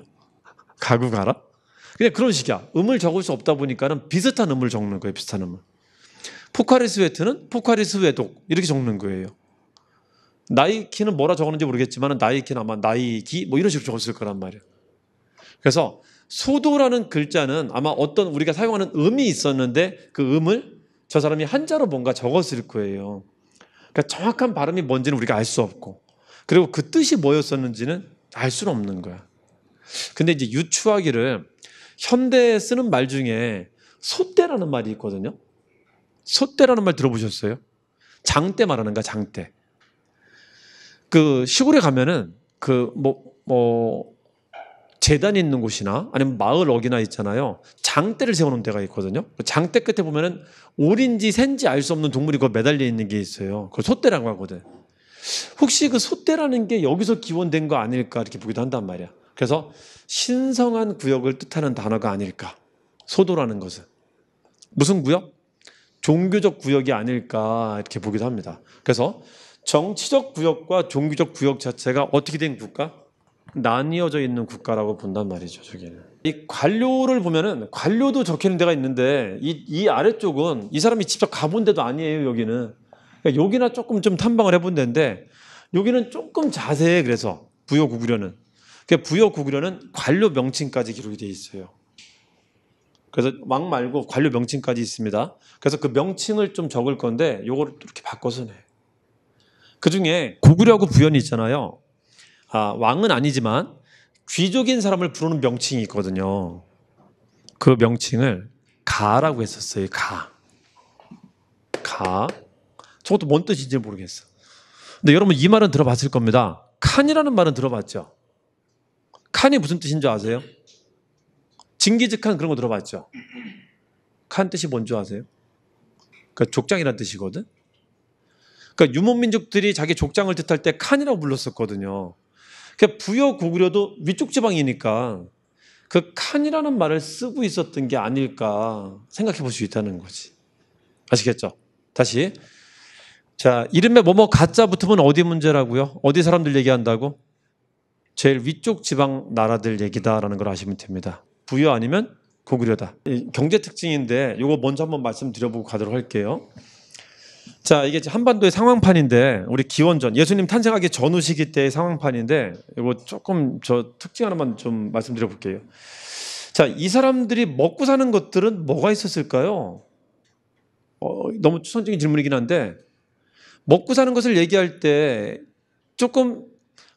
가구가락? 그냥 그런 식이야. 음을 적을 수 없다 보니까는 비슷한 음을 적는 거예요. 비슷한 음을. 포카리스웨트는 포카리스웨독 이렇게 적는 거예요. 나이키는 뭐라 적었는지 모르겠지만 나이키는 아마 나이기 뭐 이런 식으로 적었을 거란 말이에요. 그래서 소도라는 글자는 아마 어떤 우리가 사용하는 음이 있었는데 그 음을 저 사람이 한자로 뭔가 적었을 거예요. 그러니까 정확한 발음이 뭔지는 우리가 알 수 없고 그리고 그 뜻이 뭐였었는지는 알 수는 없는 거야. 근데 이제 유추하기를 현대에 쓰는 말 중에 소떼라는 말이 있거든요. 소떼라는 말 들어보셨어요? 장대 말하는 거야, 장대. 그 시골에 가면은 그 재단이 있는 곳이나 아니면 마을 어귀나 있잖아요. 장대를 세워놓은 데가 있거든요. 장대 끝에 보면은 오리인지 샌지 알 수 없는 동물이 그 매달려 있는 게 있어요. 그걸 소떼라고 하거든. 혹시 그 소떼라는 게 여기서 기원된 거 아닐까 이렇게 보기도 한단 말이야. 그래서 신성한 구역을 뜻하는 단어가 아닐까. 소도라는 것은 무슨 구역? 종교적 구역이 아닐까 이렇게 보기도 합니다. 그래서 정치적 구역과 종교적 구역 자체가 어떻게 된 국가? 나뉘어져 있는 국가라고 본단 말이죠. 저기는 이 관료를 보면은 관료도 적혀 있는 데가 있는데 이 아래쪽은 이 사람이 직접 가본 데도 아니에요. 여기는 그러니까 여기나 조금 좀 탐방을 해본 데인데 여기는 조금 자세해. 그래서 부여 구구려는 부여 구구려는 관료 명칭까지 기록이 되어 있어요. 그래서 왕 말고 관료 명칭까지 있습니다. 그래서 그 명칭을 좀 적을 건데 요거를 이렇게 바꿔서 내. 그 중에 구구려하고 부연이 있잖아요. 왕은 아니지만 귀족인 사람을 부르는 명칭이 있거든요. 그 명칭을 가라고 했었어요. 가. 저것도 뭔 뜻인지 모르겠어. 근데 여러분 이 말은 들어봤을 겁니다. 칸이라는 말은 들어봤죠? 칸이 무슨 뜻인 줄 아세요? 징기즈칸 그런 거 들어봤죠? 칸 뜻이 뭔 줄 아세요? 그러니까 족장이라는 뜻이거든. 그러니까 유목민족들이 자기 족장을 뜻할 때 칸이라고 불렀었거든요. 그러니까 부여 구구려도 위쪽 지방이니까 그 칸이라는 말을 쓰고 있었던 게 아닐까 생각해 볼 수 있다는 거지. 아시겠죠? 다시. 자, 이름에 뭐뭐 가짜 붙으면 어디 문제라고요? 어디 사람들 얘기한다고? 제일 위쪽 지방 나라들 얘기다라는 걸 아시면 됩니다. 부여 아니면 구구려다. 경제 특징인데 이거 먼저 한번 말씀드려보고 가도록 할게요. 자, 이게 한반도의 상황판인데 우리 기원전 예수님 탄생하기 전후 시기 때의 상황판인데 이거 조금 저 특징 하나만 좀 말씀드려 볼게요. 자, 이 사람들이 먹고 사는 것들은 뭐가 있었을까요? 너무 추상적인 질문이긴 한데 먹고 사는 것을 얘기할 때 조금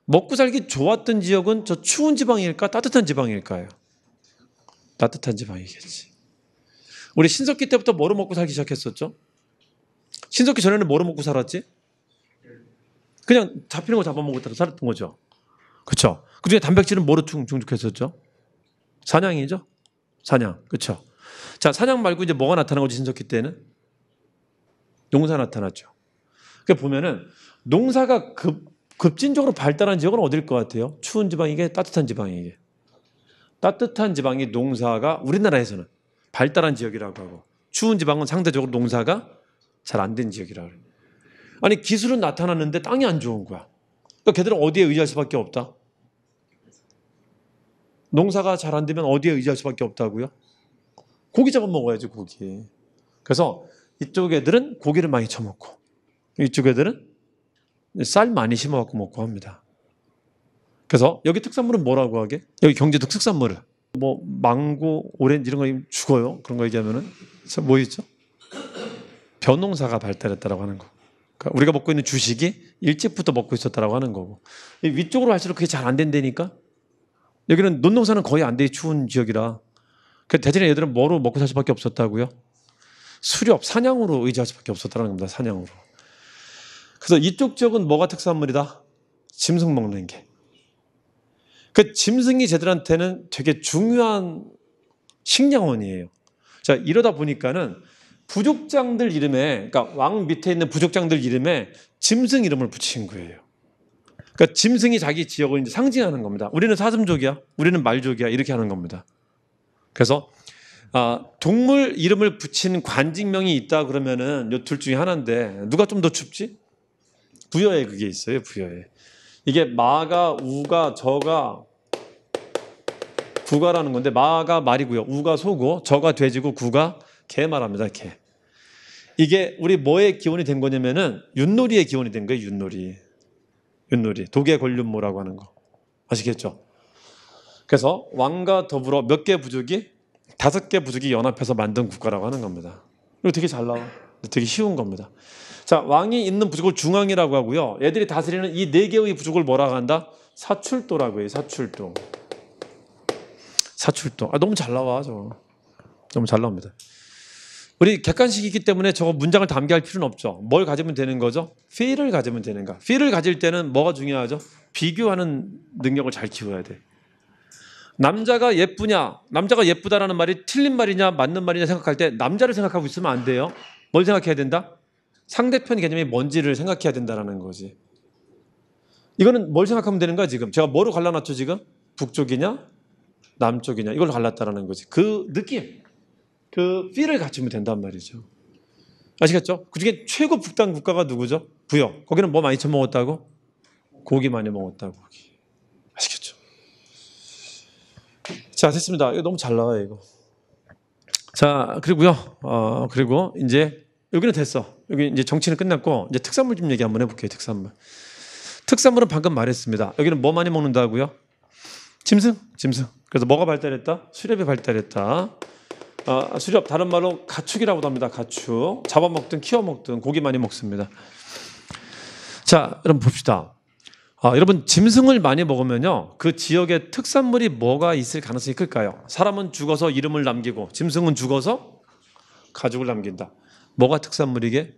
먹고 살기 좋았던 지역은 저 추운 지방일까 따뜻한 지방일까요? 따뜻한 지방이겠지. 우리 신석기 때부터 뭐로 먹고 살기 시작했었죠? 신석기 전에는 뭐로 먹고 살았지? 그냥 잡히는 거 잡아먹었다 살았던 거죠. 그렇죠? 그중에 단백질은 뭐로 충족했었죠? 사냥이죠? 사냥. 그렇죠? 자, 사냥 말고 이제 뭐가 나타난 거지 신석기 때는? 농사 나타났죠. 그러니까 보면은 농사가 급진적으로 발달한 지역은 어딜 것 같아요? 추운 지방이게 따뜻한 지방이게. 따뜻한 지방이 농사가 우리나라에서는 발달한 지역이라고 하고 추운 지방은 상대적으로 농사가 잘 안 된 지역이라고 그래요. 아니 기술은 나타났는데 땅이 안 좋은 거야. 그러니까 걔들은 어디에 의지할 수밖에 없다? 농사가 잘 안 되면 어디에 의지할 수밖에 없다고요? 고기 잡아먹어야지 고기. 그래서 이쪽 애들은 고기를 많이 쳐먹고 이쪽 애들은 쌀 많이 심어갖고 먹고 합니다. 그래서 여기 특산물은 뭐라고 하게? 여기 경제도 특산물을 뭐 망고, 오렌지 이런 거 죽어요. 그런 거 얘기하면은 뭐 있죠? 벼농사가 발달했다라고 하는 거. 그러니까 우리가 먹고 있는 주식이 일찍부터 먹고 있었다라고 하는 거고 위쪽으로 할수록 그게 잘 안 된다니까. 여기는 논농사는 거의 안 돼 추운 지역이라 그 대전의 애들은 뭐로 먹고 살 수밖에 없었다고요? 수렵, 사냥으로 의지할 수밖에 없었다는 겁니다. 사냥으로. 그래서 이쪽 지역은 뭐가 특산물이다? 짐승 먹는 게. 그 짐승이 쟤들한테는 되게 중요한 식량원이에요. 자, 이러다 보니까는 부족장들 이름에, 그러니까 왕 밑에 있는 부족장들 이름에 짐승 이름을 붙인 거예요. 그러니까 짐승이 자기 지역을 이제 상징하는 겁니다. 우리는 사슴족이야, 우리는 말족이야, 이렇게 하는 겁니다. 그래서 동물 이름을 붙인 관직명이 있다 그러면은 이 둘 중에 하나인데 누가 좀 더 춥지? 부여에 그게 있어요. 부여에. 이게 마가, 우가, 저가, 구가라는 건데 마가 말이고요. 우가 소고, 저가 돼지고, 구가 개 말합니다. 개. 이게 우리 뭐의 기원이 된 거냐면은 윷놀이의 기원이 된 거예요. 윷놀이. 윷놀이. 독의 권륜모라고 하는 거. 아시겠죠? 그래서 왕과 더불어 몇 개 부족이? 5개 부족이 연합해서 만든 국가라고 하는 겁니다. 이거 되게 잘 나와. 되게 쉬운 겁니다. 자, 왕이 있는 부족을 중앙이라고 하고요. 애들이 다스리는 이 4개의 부족을 뭐라고 한다? 사출도라고 해요. 사출도. 사출도. 너무 잘 나와. 저. 너무 잘 나옵니다. 우리 객관식이기 때문에 저거 문장을 담게할 필요는 없죠. 뭘 가지면 되는 거죠? feel을 가지면 되는가? feel을 가질 때는 뭐가 중요하죠? 비교하는 능력을 잘 키워야 돼. 남자가 예쁘냐, 남자가 예쁘다라는 말이 틀린 말이냐 맞는 말이냐 생각할 때 남자를 생각하고 있으면 안 돼요. 뭘 생각해야 된다? 상대편 개념이 뭔지를 생각해야 된다는 거지. 이거는 뭘 생각하면 되는가 지금? 제가 뭐로 갈라놨죠 지금? 북쪽이냐 남쪽이냐 이걸 갈랐다는 거지. 그 느낌, 그 feel을 갖추면 된단 말이죠. 아시겠죠? 그중에 최고 북단 국가가 누구죠? 부여. 거기는 뭐 많이 처먹었다고? 고기 많이 먹었다고. 아시겠죠? 자, 됐습니다. 이거 너무 잘 나와요, 이거. 자, 그리고요. 그리고 이제 여기는 됐어. 여기 이제 정치는 끝났고 이제 특산물 좀 얘기 한번 해볼게요. 특산물. 특산물은 방금 말했습니다. 여기는 뭐 많이 먹는다고요? 짐승. 그래서 뭐가 발달했다? 수렵이 발달했다. 수렵 다른 말로 가축이라고도 합니다. 가축. 잡아먹든 키워먹든 고기 많이 먹습니다. 자, 여러분 봅시다. 여러분 짐승을 많이 먹으면요 그 지역에 특산물이 뭐가 있을 가능성이 클까요? 사람은 죽어서 이름을 남기고 짐승은 죽어서 가죽을 남긴다. 뭐가 특산물이게?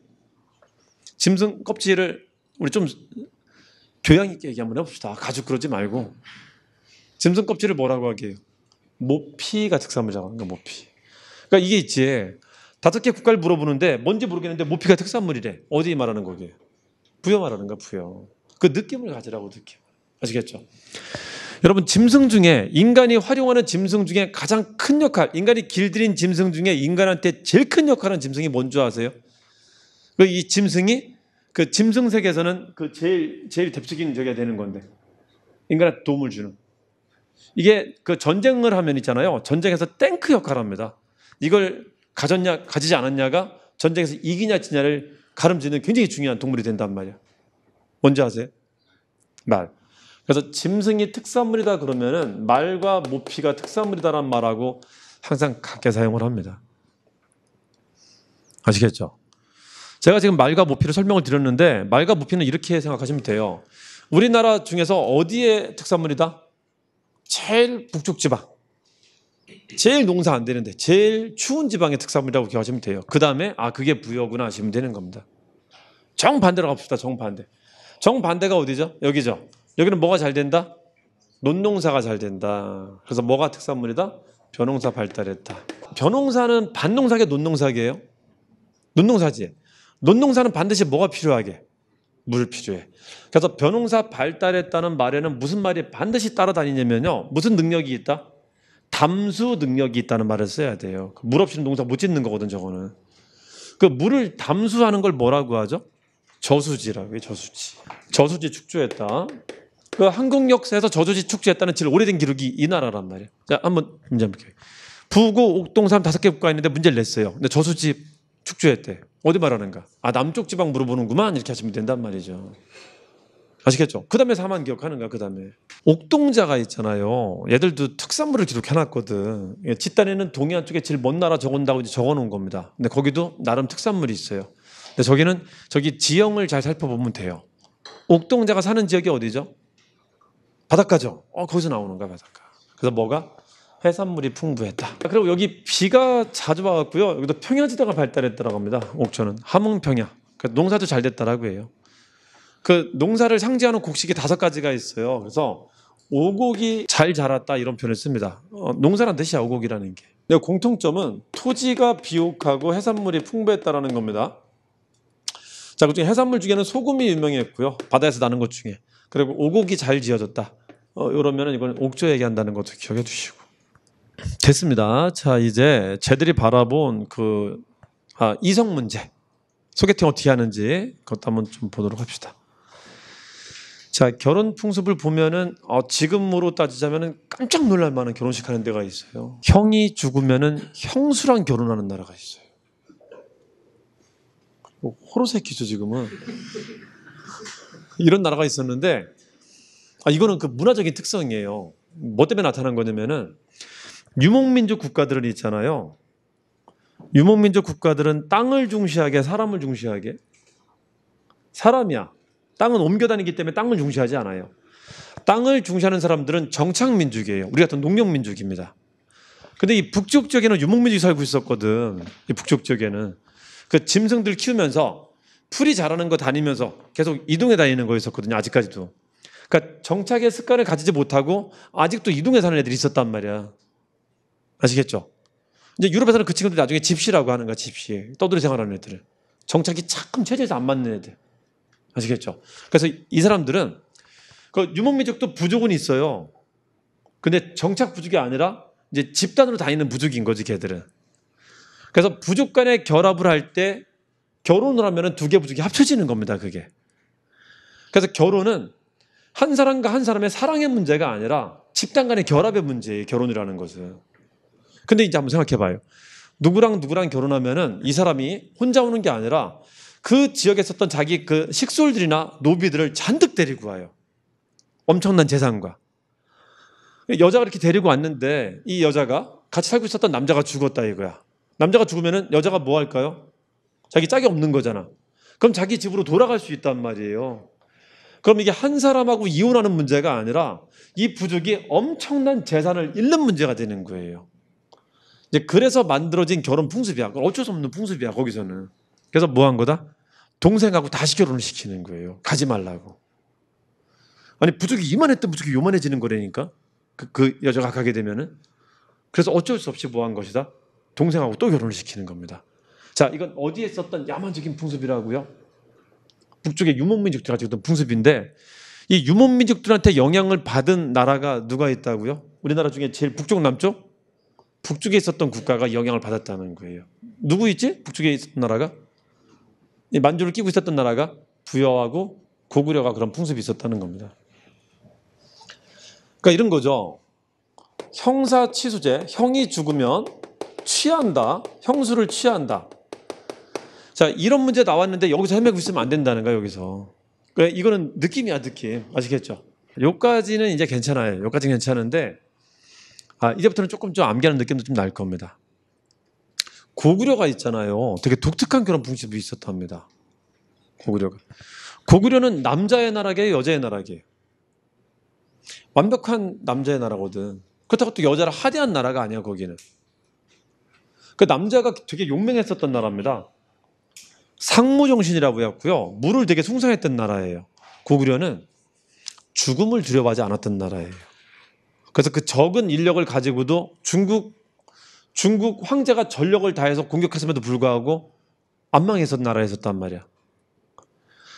짐승 껍질을 우리 좀 교양 있게 얘기 한번 해봅시다. 가죽 그러지 말고 짐승 껍질을 뭐라고 하게요? 모피가 특산물이라고 하는 거야. 모피. 그러니까 이게 있지. 5개 국가를 물어보는데 뭔지 모르겠는데 모피가 특산물이래. 어디 말하는 거게요? 부여 말하는 거야. 부여. 그 느낌을 가지라고. 느낌. 아시겠죠? 여러분 짐승 중에 인간이 활용하는 짐승 중에 가장 큰 역할, 인간이 길들인 짐승 중에 인간한테 제일 큰 역할은 짐승이 뭔지 아세요? 이 짐승이 그 짐승 세계에서는 그 제일 대표적인 적이 되는 건데 인간한테 도움을 주는. 이게 그 전쟁을 하면 있잖아요. 전쟁에서 탱크 역할을 합니다. 이걸 가졌냐 가지지 않았냐가 전쟁에서 이기냐 지냐를 가름지는 굉장히 중요한 동물이 된단 말이야. 뭔지 아세요? 말. 그래서 짐승이 특산물이다 그러면은 말과 모피가 특산물이다라는 말하고 항상 같게 사용을 합니다. 아시겠죠? 제가 지금 말과 모피를 설명을 드렸는데 말과 모피는 이렇게 생각하시면 돼요. 우리나라 중에서 어디에 특산물이다? 제일 북쪽 지방. 제일 농사 안 되는데 제일 추운 지방의 특산물이라고 기억하시면 돼요. 그 다음에 그게 부여구나 하시면 되는 겁니다. 정반대로 갑시다. 정반대. 정반대가 어디죠? 여기죠. 여기는 뭐가 잘 된다? 논농사가 잘 된다. 그래서 뭐가 특산물이다? 벼농사 발달했다. 벼농사는 밭농사계 논농사계예요? 논농사지. 논농사는 반드시 뭐가 필요하게? 물 필요해. 그래서 벼농사 발달했다는 말에는 무슨 말이 반드시 따라다니냐면요. 무슨 능력이 있다? 담수 능력이 있다는 말을 써야 돼요. 물 없이는 농사 못 짓는 거거든 저거는. 그 물을 담수하는 걸 뭐라고 하죠? 저수지라고 해요. 저수지. 저수지 축조했다. 그 한국 역사에서 저수지 축조했다는 제일 오래된 기록이 이 나라란 말이에요. 자, 한번 문제 한번 볼게요. 부고, 옥동, 삼 5개 국가 있는데 문제를 냈어요. 근데 저수지 축조했대. 어디 말하는가? 남쪽 지방 물어보는구만. 이렇게 하시면 된단 말이죠. 아시겠죠? 그 다음에 사만 기억하는가? 그 다음에 옥동자가 있잖아요. 얘들도 특산물을 기록해놨거든. 집단에는 동해안 쪽에 제일 먼 나라 적은다고 적어놓은 겁니다. 근데 거기도 나름 특산물이 있어요. 근데 저기는 저기 지형을 잘 살펴보면 돼요. 옥동자가 사는 지역이 어디죠? 바닷가죠. 거기서 나오는 거야 바닷가. 그래서 뭐가? 해산물이 풍부했다. 그리고 여기 비가 자주 와갖고요. 여기도 평야지대가 발달했다고 합니다. 옥천은 함흥평야. 농사도 잘 됐다라고 해요. 그 농사를 상징하는 곡식이 5가지가 있어요. 그래서 오곡이 잘 자랐다 이런 표현을 씁니다. 농사란 뜻이야 오곡이라는 게. 근데 공통점은 토지가 비옥하고 해산물이 풍부했다라는 겁니다. 자, 그중에 해산물 중에는 소금이 유명했고요. 바다에서 나는 것 중에. 그리고 오곡이 잘 지어졌다. 이러면은 이건 옥조 얘기한다는 것도 기억해 두시고. 됐습니다. 자, 이제 쟤들이 바라본 이성 문제. 소개팅 어떻게 하는지 그것도 한번 좀 보도록 합시다. 자, 결혼 풍습을 보면은 지금으로 따지자면은 깜짝 놀랄 만한 결혼식 하는 데가 있어요. 형이 죽으면은 형수랑 결혼하는 나라가 있어요. 호로새끼죠 지금은. 이런 나라가 있었는데 이거는 그 문화적인 특성이에요. 뭐 때문에 나타난 거냐면은 유목민족 국가들은 있잖아요. 유목민족 국가들은 땅을 중시하게 사람을 중시하게. 사람이야. 땅은 옮겨다니기 때문에 땅을 중시하지 않아요. 땅을 중시하는 사람들은 정착민족이에요. 우리 같은 농경민족입니다. 근데 이 북쪽 지역에는 유목민족이 살고 있었거든. 이 북쪽 지역에는 그 짐승들 키우면서 풀이 자라는 거 다니면서 계속 이동해 다니는 거였었거든요. 아직까지도. 그러니까 정착의 습관을 가지지 못하고 아직도 이동해 사는 애들이 있었단 말이야. 아시겠죠? 이제 유럽에서는 그 친구들이 나중에 집시라고 하는 거야. 집시. 떠돌이 생활하는 애들을. 정착이 조금 체제에서 안 맞는 애들. 아시겠죠? 그래서 이 사람들은 그 유목민족도 부족은 있어요. 근데 정착 부족이 아니라 이제 집단으로 다니는 부족인 거지 걔들은. 그래서 부족 간의 결합을 할 때 결혼을 하면은 2개 부족이 합쳐지는 겁니다. 그게. 그래서 결혼은 한 사람과 한 사람의 사랑의 문제가 아니라 집단 간의 결합의 문제예요. 결혼이라는 것은. 근데 이제 한번 생각해 봐요. 누구랑 결혼하면은 이 사람이 혼자 오는 게 아니라 그 지역에 있었던 자기 그 식솔들이나 노비들을 잔뜩 데리고 와요. 엄청난 재산과. 여자가 이렇게 데리고 왔는데 이 여자가 같이 살고 있었던 남자가 죽었다 이거야. 남자가 죽으면은 여자가 뭐 할까요? 자기 짝이 없는 거잖아. 그럼 자기 집으로 돌아갈 수 있단 말이에요. 그럼 이게 한 사람하고 이혼하는 문제가 아니라 이 부족이 엄청난 재산을 잃는 문제가 되는 거예요. 이제 그래서 만들어진 결혼 풍습이야. 그건 어쩔 수 없는 풍습이야, 거기서는. 그래서 뭐 한 거다? 동생하고 다시 결혼을 시키는 거예요. 가지 말라고. 아니, 부족이 이만했던 부족이 요만해지는 거라니까. 그 여자가 가게 되면은. 그래서 어쩔 수 없이 뭐 한 것이다? 동생하고 또 결혼을 시키는 겁니다. 자, 이건 어디에 있었던 야만적인 풍습이라고요? 북쪽의 유목민족들이 가지고 있던 풍습인데 이 유목민족들한테 영향을 받은 나라가 누가 있다고요? 우리나라 중에 제일 북쪽 남쪽? 북쪽에 있었던 국가가 영향을 받았다는 거예요. 누구 있지? 북쪽에 있었던 나라가? 이 만주를 끼고 있었던 나라가 부여하고 고구려가 그런 풍습이 있었다는 겁니다. 그러니까 이런 거죠. 형사취수제, 형이 죽으면 취한다, 형수를 취한다. 자, 이런 문제 나왔는데 여기서 헤매고 있으면 안 된다는 거야, 여기서. 그러니까 이거는 느낌이야, 느낌. 아시겠죠? 여기까지는 이제 괜찮아요. 여기까지는 괜찮은데 이제부터는 조금 좀 암기하는 느낌도 좀 날 겁니다. 고구려가 있잖아요. 되게 독특한 그런 풍습이 있었답니다. 고구려가. 고구려는 남자의 나라게요, 여자의 나라게요? 완벽한 남자의 나라거든. 그렇다고 또 여자를 하대한 나라가 아니야, 거기는. 그 남자가 되게 용맹했었던 나라입니다. 상무정신이라고 해왔고요. 물을 되게 숭상했던 나라예요. 고구려는 죽음을 두려워하지 않았던 나라예요. 그래서 그 적은 인력을 가지고도 중국 황제가 전력을 다해서 공격했음에도 불구하고 안 망했었던 나라였었단 말이야.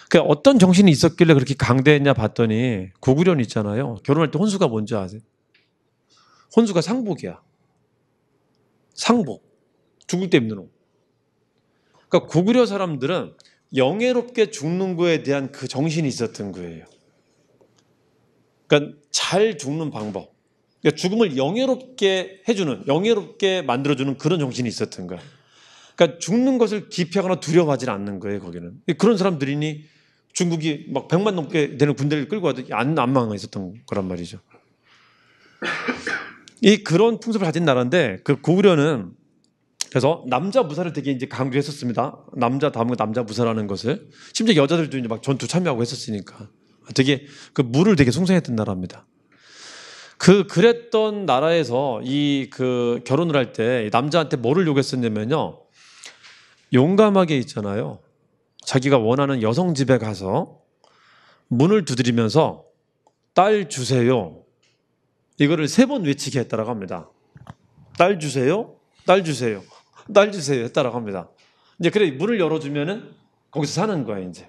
그러니까 어떤 정신이 있었길래 그렇게 강대했냐 봤더니 고구려는 있잖아요. 결혼할 때 혼수가 뭔지 아세요? 혼수가 상복이야. 상복. 죽을 때 입는 옷. 그러니까 고구려 사람들은 영예롭게 죽는 거에 대한 그 정신이 있었던 거예요. 그러니까 잘 죽는 방법. 그러니까 죽음을 영예롭게 해주는, 영예롭게 만들어주는 그런 정신이 있었던 거야. 그러니까 죽는 것을 기피하거나 두려워하지 않는 거예요, 거기는. 그런 사람들이니 중국이 막 100만 넘게 되는 군대를 끌고 와도 안 망했었던 거란 말이죠. 그런 풍습을 가진 나라인데 그 고구려는 그래서 남자 무사를 되게 이제 강조했었습니다. 남자 다음은 남자 무사라는 것을. 심지어 여자들도 이제 막 전투 참여하고 했었으니까. 되게 그 물을 되게 숭상했던 나라입니다. 그랬던 나라에서 결혼을 할 때 남자한테 뭐를 요구했었냐면요. 용감하게 있잖아요. 자기가 원하는 여성 집에 가서 문을 두드리면서 딸 주세요. 이거를 3번 외치게 했다라고 합니다. 딸 주세요. 딸 주세요. 딸 주세요 했다라고 합니다. 이제 그래 문을 열어주면은 거기서 사는 거야 이제.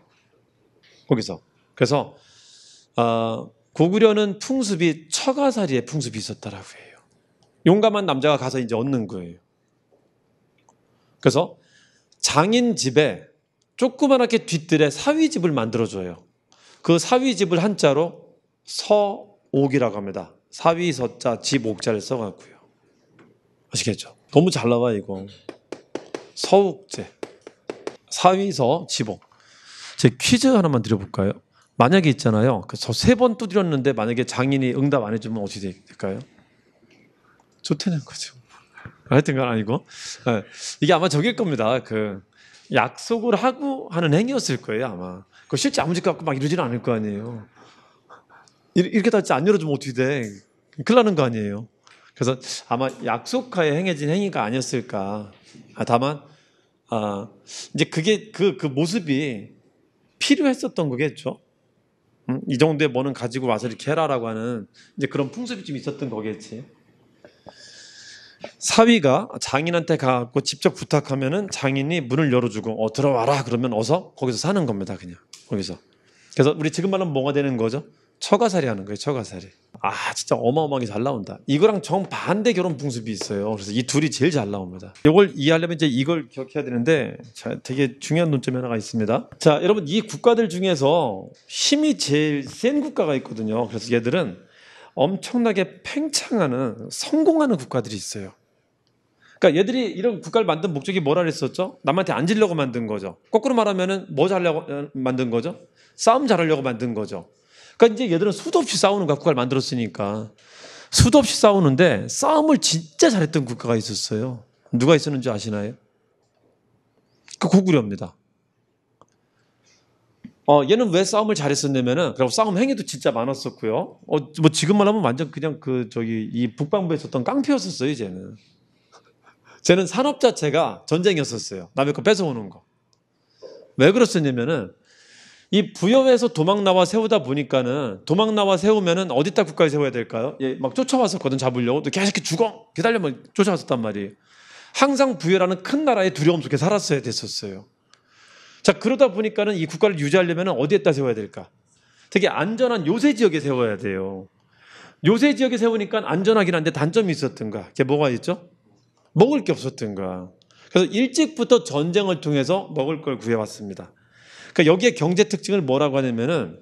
거기서. 그래서 고구려는 풍습이 처가살이의 풍습이 있었다라고 해요. 용감한 남자가 가서 이제 얻는 거예요. 그래서 장인 집에 조그맣게 뒷뜰에 사위집을 만들어줘요. 그 사위집을 한자로 서옥이라고 합니다. 사위 서자 집 옥자를 써갖고요. 아시겠죠? 너무 잘 나와 이거. 서옥제. 사위서 집옥. 제 퀴즈 하나만 드려볼까요? 만약에 있잖아요. 저 3번 두드렸는데 만약에 장인이 응답 안 해주면 어떻게 될까요? 좋다는 거죠. 하여튼 간 아니고. 이게 아마 저길 겁니다. 약속을 하고 하는 행위였을 거예요, 아마. 그 실제 아무 집 갖고 막 이러지는 않을 거 아니에요. 이렇게 다 안 열어주면 어떻게 돼? 큰일 나는 거 아니에요. 그래서 아마 약속하에 행해진 행위가 아니었을까. 다만, 이제 그게 그 모습이 필요했었던 거겠죠. 이 정도의 뭐는 가지고 와서 이렇게 해라라고 하는 이제 그런 풍습이 좀 있었던 거겠지. 사위가 장인한테 가고 직접 부탁하면은 장인이 문을 열어주고 들어와라 그러면 어서 거기서 사는 겁니다. 그냥 거기서. 그래서 우리 지금 말하면 뭐가 되는 거죠? 처가살이 하는 거예요. 처가살이. 진짜 어마어마하게 잘 나온다. 이거랑 정반대 결혼 풍습이 있어요. 그래서 이 둘이 제일 잘 나옵니다. 이걸 이해하려면 이제 이걸 기억해야 되는데 되게 중요한 논점이 하나가 있습니다. 자, 여러분 이 국가들 중에서 힘이 제일 센 국가가 있거든요. 그래서 얘들은 엄청나게 팽창하는 성공하는 국가들이 있어요. 그러니까 얘들이 이런 국가를 만든 목적이 뭐라 그랬었죠? 남한테 앉으려고 만든 거죠. 거꾸로 말하면은 뭐 잘하려고 만든 거죠? 싸움 잘하려고 만든 거죠. 그러니까 이제 얘들은 수도 없이 싸우는 국가를 만들었으니까 수도 없이 싸우는데 싸움을 진짜 잘했던 국가가 있었어요. 누가 있었는지 아시나요? 그 고구려입니다. 얘는 왜 싸움을 잘했었냐면은, 그리고 싸움 행위도 진짜 많았었고요. 뭐 지금만 하면 완전 그냥 이 북방부에 있었던 깡패였었어요, 쟤는 산업 자체가 전쟁이었었어요. 남의 거 뺏어오는 거. 왜 그랬었냐면은, 이 부여에서 도망 나와 세우다 보니까는, 도망 나와 세우면은 어디다 국가에 세워야 될까요? 막 쫓아왔었거든, 잡으려고. 또 계속 이렇게 죽어! 기다려면 쫓아왔었단 말이에요. 항상 부여라는 큰 나라의 두려움 속에 살았어야 됐었어요. 자, 그러다 보니까는 이 국가를 유지하려면 어디에다 세워야 될까? 되게 안전한 요새 지역에 세워야 돼요. 요새 지역에 세우니까 안전하긴 한데 단점이 있었던가? 그게 뭐가 있죠? 먹을 게 없었던가? 그래서 일찍부터 전쟁을 통해서 먹을 걸 구해왔습니다. 그러니까 여기에 경제 특징을 뭐라고 하냐면은,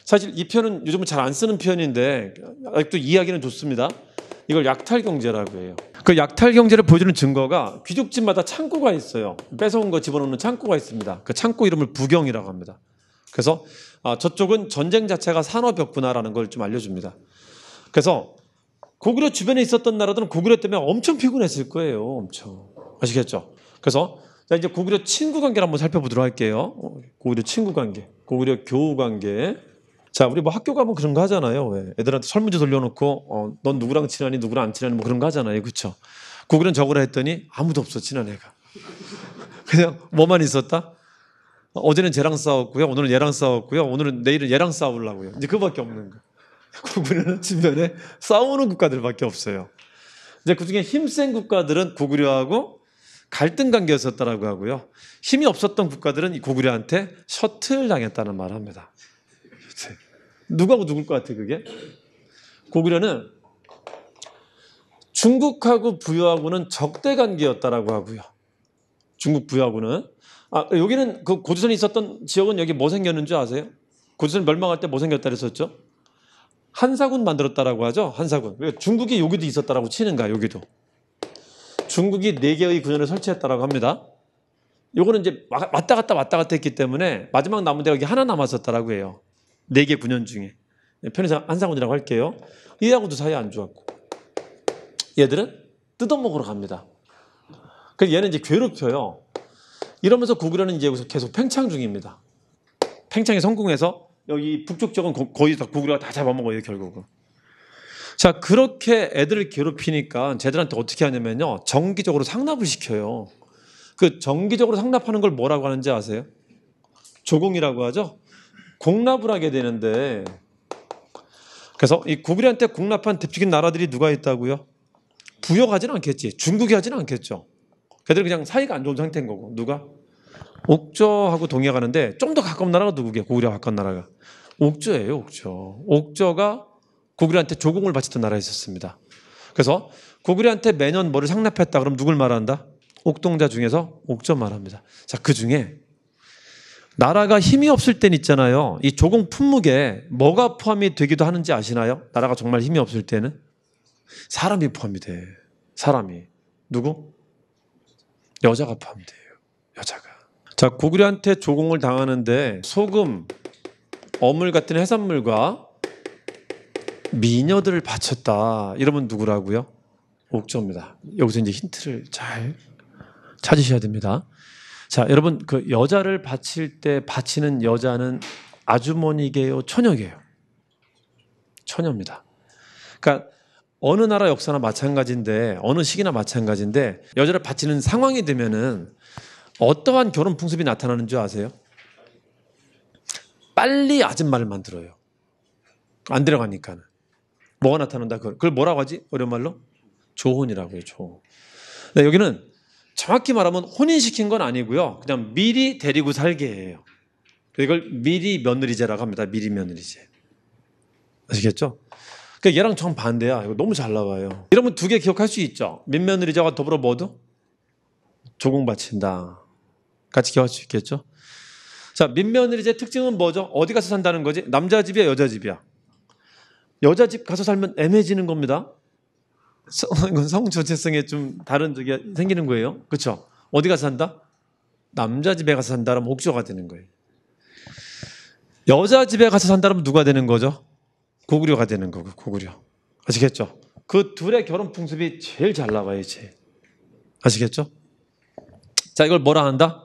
사실 이 표현은 요즘은 잘 안 쓰는 표현인데 아직도 이해하기는 좋습니다. 이걸 약탈 경제라고 해요. 그 약탈 경제를 보여주는 증거가 귀족집마다 창고가 있어요. 뺏어온 거 집어넣는 창고가 있습니다. 그 창고 이름을 부경이라고 합니다. 그래서 저쪽은 전쟁 자체가 산업이었구나라는 걸 좀 알려줍니다. 그래서 고구려 주변에 있었던 나라들은 고구려 때문에 엄청 피곤했을 거예요. 엄청. 아시겠죠? 그래서 자, 이제 고구려 친구 관계를 한번 살펴보도록 할게요. 고구려 친구 관계, 고구려 교우 관계. 자, 우리 뭐 학교 가면 그런 거 하잖아요. 왜? 애들한테 설문지 돌려놓고 넌 누구랑 친하니 누구랑 안 친하니 뭐 그런 거 하잖아요. 그렇죠? 고구려는 적으라 했더니 아무도 없어, 친한 애가. 그냥 뭐만 있었다? 어제는 쟤랑 싸웠고요. 오늘은 얘랑 싸웠고요. 내일은 얘랑 싸우려고요. 이제 그거밖에 없는 거예요. 고구려는 주변에 싸우는 국가들밖에 없어요. 이제 그중에 힘센 국가들은 고구려하고 갈등 관계였었다라고 하고요. 힘이 없었던 국가들은 이 고구려한테 셔틀 당했다는 말을 합니다. 누구하고 누굴 것 같아 그게? 고구려는 중국하고 부여하고는 적대 관계였다라고 하고요. 중국 부여하고는 여기는 그 고조선이 있었던 지역은 여기 뭐 생겼는지 아세요? 고조선 멸망할 때 뭐 생겼다 그랬었죠? 한사군 만들었다라고 하죠. 한사군. 중국이 여기도 있었다라고 치는 거야. 여기도. 중국이 4개의 군현을 설치했다라고 합니다. 요거는 이제 왔다 갔다 했기 때문에 마지막 남은 데가 여기 하나 남았었다라고 해요. 4개 군현 중에. 편의상 한사군이라고 할게요. 얘하고도 사이 안 좋았고. 얘들은 뜯어먹으러 갑니다. 그래서 얘는 이제 괴롭혀요. 이러면서 고구려는 이제 여기서 계속 팽창 중입니다. 팽창에 성공해서 여기 북쪽 지역은 거의 다 고구려가 다 잡아먹어요, 결국은. 자, 그렇게 애들을 괴롭히니까 쟤들한테 어떻게 하냐면요, 정기적으로 상납을 시켜요. 그 정기적으로 상납하는 걸 뭐라고 하는지 아세요? 조공이라고 하죠. 공납을 하게 되는데, 그래서 이 고구려한테 공납한 대표적인 나라들이 누가 있다고요? 부여가지는 않겠지. 중국이 하지는 않겠죠. 걔들은 그냥 사이가 안 좋은 상태인 거고. 누가? 옥저하고 동해가 가는데 좀 더 가까운 나라가 누구게? 고구려와 가까운 나라가 옥저예요. 옥저. 옥저가 고구려한테 조공을 바쳤던 나라에 있었습니다. 그래서 고구려한테 매년 뭐를 상납했다 그럼 누굴 말한다? 옥동자 중에서 옥저 말합니다. 자, 그 중에 나라가 힘이 없을 땐 있잖아요. 이 조공 품목에 뭐가 포함이 되기도 하는지 아시나요? 나라가 정말 힘이 없을 때는 사람이 포함이 돼. 사람이. 누구? 여자가 포함돼요. 여자가. 자, 고구려한테 조공을 당하는데 소금, 어물 같은 해산물과 미녀들을 바쳤다. 이러면 누구라고요? 옥저입니다. 여기서 이제 힌트를 잘 찾으셔야 됩니다. 자, 여러분 그 여자를 바칠 때 바치는 여자는 아주머니게요, 처녀게요? 처녀입니다. 그러니까 어느 나라 역사나 마찬가지인데 어느 시기나 마찬가지인데 여자를 바치는 상황이 되면은 어떠한 결혼 풍습이 나타나는 줄 아세요? 빨리 아줌마를 만들어요. 안 들어가니까는. 뭐가 나타난다? 그걸 뭐라고 하지? 어려운 말로? 조혼이라고 해요. 조혼. 네, 여기는 정확히 말하면 혼인시킨 건 아니고요. 그냥 미리 데리고 살게 해요. 이걸 미리 며느리제라고 합니다. 미리 며느리제. 아시겠죠? 그러니까 얘랑 정반대야. 이거 너무 잘 나와요. 이러면 두 개 기억할 수 있죠. 민며느리제와 더불어 뭐도? 조공 바친다. 같이 기억할 수 있겠죠? 자, 민며느리제 특징은 뭐죠? 어디 가서 산다는 거지? 남자 집이야, 여자 집이야? 여자 집 가서 살면 애매해지는 겁니다. 성 전체성에 좀 다른 적이 생기는 거예요. 그렇죠? 어디 가서 산다? 남자 집에 가서 산다면 옥저가 되는 거예요. 여자 집에 가서 산다면 누가 되는 거죠? 고구려가 되는 거고, 고구려. 아시겠죠? 그 둘의 결혼 풍습이 제일 잘 나와요, 제. 아시겠죠? 자, 이걸 뭐라 한다?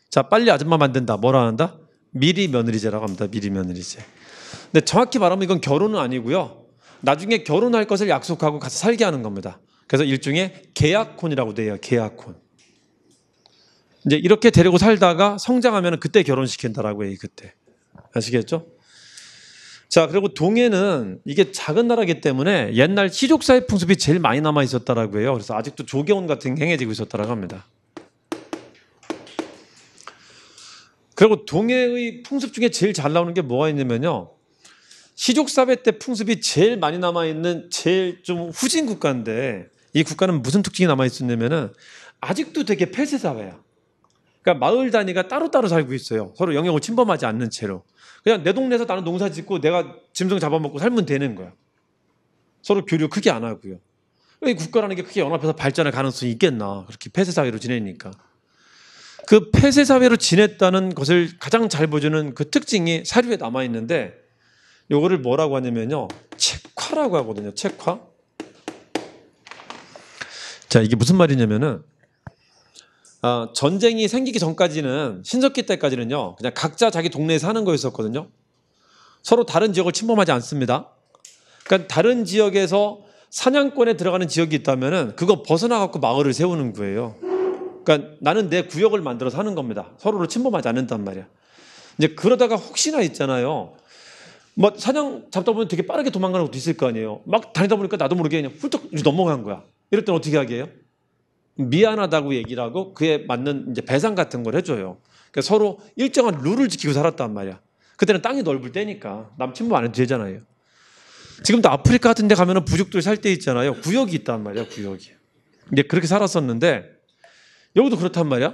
자, 빨리 아줌마 만든다. 뭐라 한다? 미리 며느리제라고 합니다. 미리 며느리제. 근데 정확히 말하면 이건 결혼은 아니고요. 나중에 결혼할 것을 약속하고 가서 살게 하는 겁니다. 그래서 일종의 계약혼이라고 돼요. 계약혼. 이제 이렇게 데리고 살다가 성장하면 그때 결혼시킨다라고 해요. 그때. 아시겠죠? 자, 그리고 동해는 이게 작은 나라이기 때문에 옛날 시족사회 풍습이 제일 많이 남아 있었다라고 해요. 그래서 아직도 조개혼 같은 게 행해지고 있었다라고 합니다. 그리고 동해의 풍습 중에 제일 잘 나오는 게 뭐가 있냐면요. 시족사회 때 풍습이 제일 많이 남아있는 제일 좀 후진 국가인데 이 국가는 무슨 특징이 남아있었냐면은 아직도 되게 폐쇄사회야. 그러니까 마을 단위가 따로따로 살고 있어요. 서로 영역을 침범하지 않는 채로. 그냥 내 동네에서 나는 농사 짓고 내가 짐승 잡아먹고 살면 되는 거야. 서로 교류 크게 안 하고요. 이 국가라는 게 크게 연합해서 발전할 가능성이 있겠나. 그렇게 폐쇄사회로 지내니까. 그 폐쇄사회로 지냈다는 것을 가장 잘 보여주는 그 특징이 사료에 남아있는데 요거를 뭐라고 하냐면요. 책화라고 하거든요. 책화. 자, 이게 무슨 말이냐면은 전쟁이 생기기 전까지는 신석기 때까지는요. 그냥 각자 자기 동네에서 하는 거였었거든요. 서로 다른 지역을 침범하지 않습니다. 그러니까 다른 지역에서 사냥권에 들어가는 지역이 있다면은 그거 벗어나 갖고 마을을 세우는 거예요. 그러니까 나는 내 구역을 만들어서 하는 겁니다. 서로를 침범하지 않는단 말이야. 이제 그러다가 혹시나 있잖아요. 뭐 사냥 잡다 보면 되게 빠르게 도망가는 것도 있을 거 아니에요. 막 다니다 보니까 나도 모르게 그냥 훌쩍 넘어간 거야. 이럴 때는 어떻게 하게 해요? 미안하다고 얘기를 하고 그에 맞는 이제 배상 같은 걸 해줘요. 그러니까 서로 일정한 룰을 지키고 살았단 말이야. 그때는 땅이 넓을 때니까 남 침범 안 해도 되잖아요. 지금도 아프리카 같은 데 가면은 부족들 살 때 있잖아요. 구역이 있단 말이야, 구역이. 이제 그렇게 살았었는데 여기도 그렇단 말이야.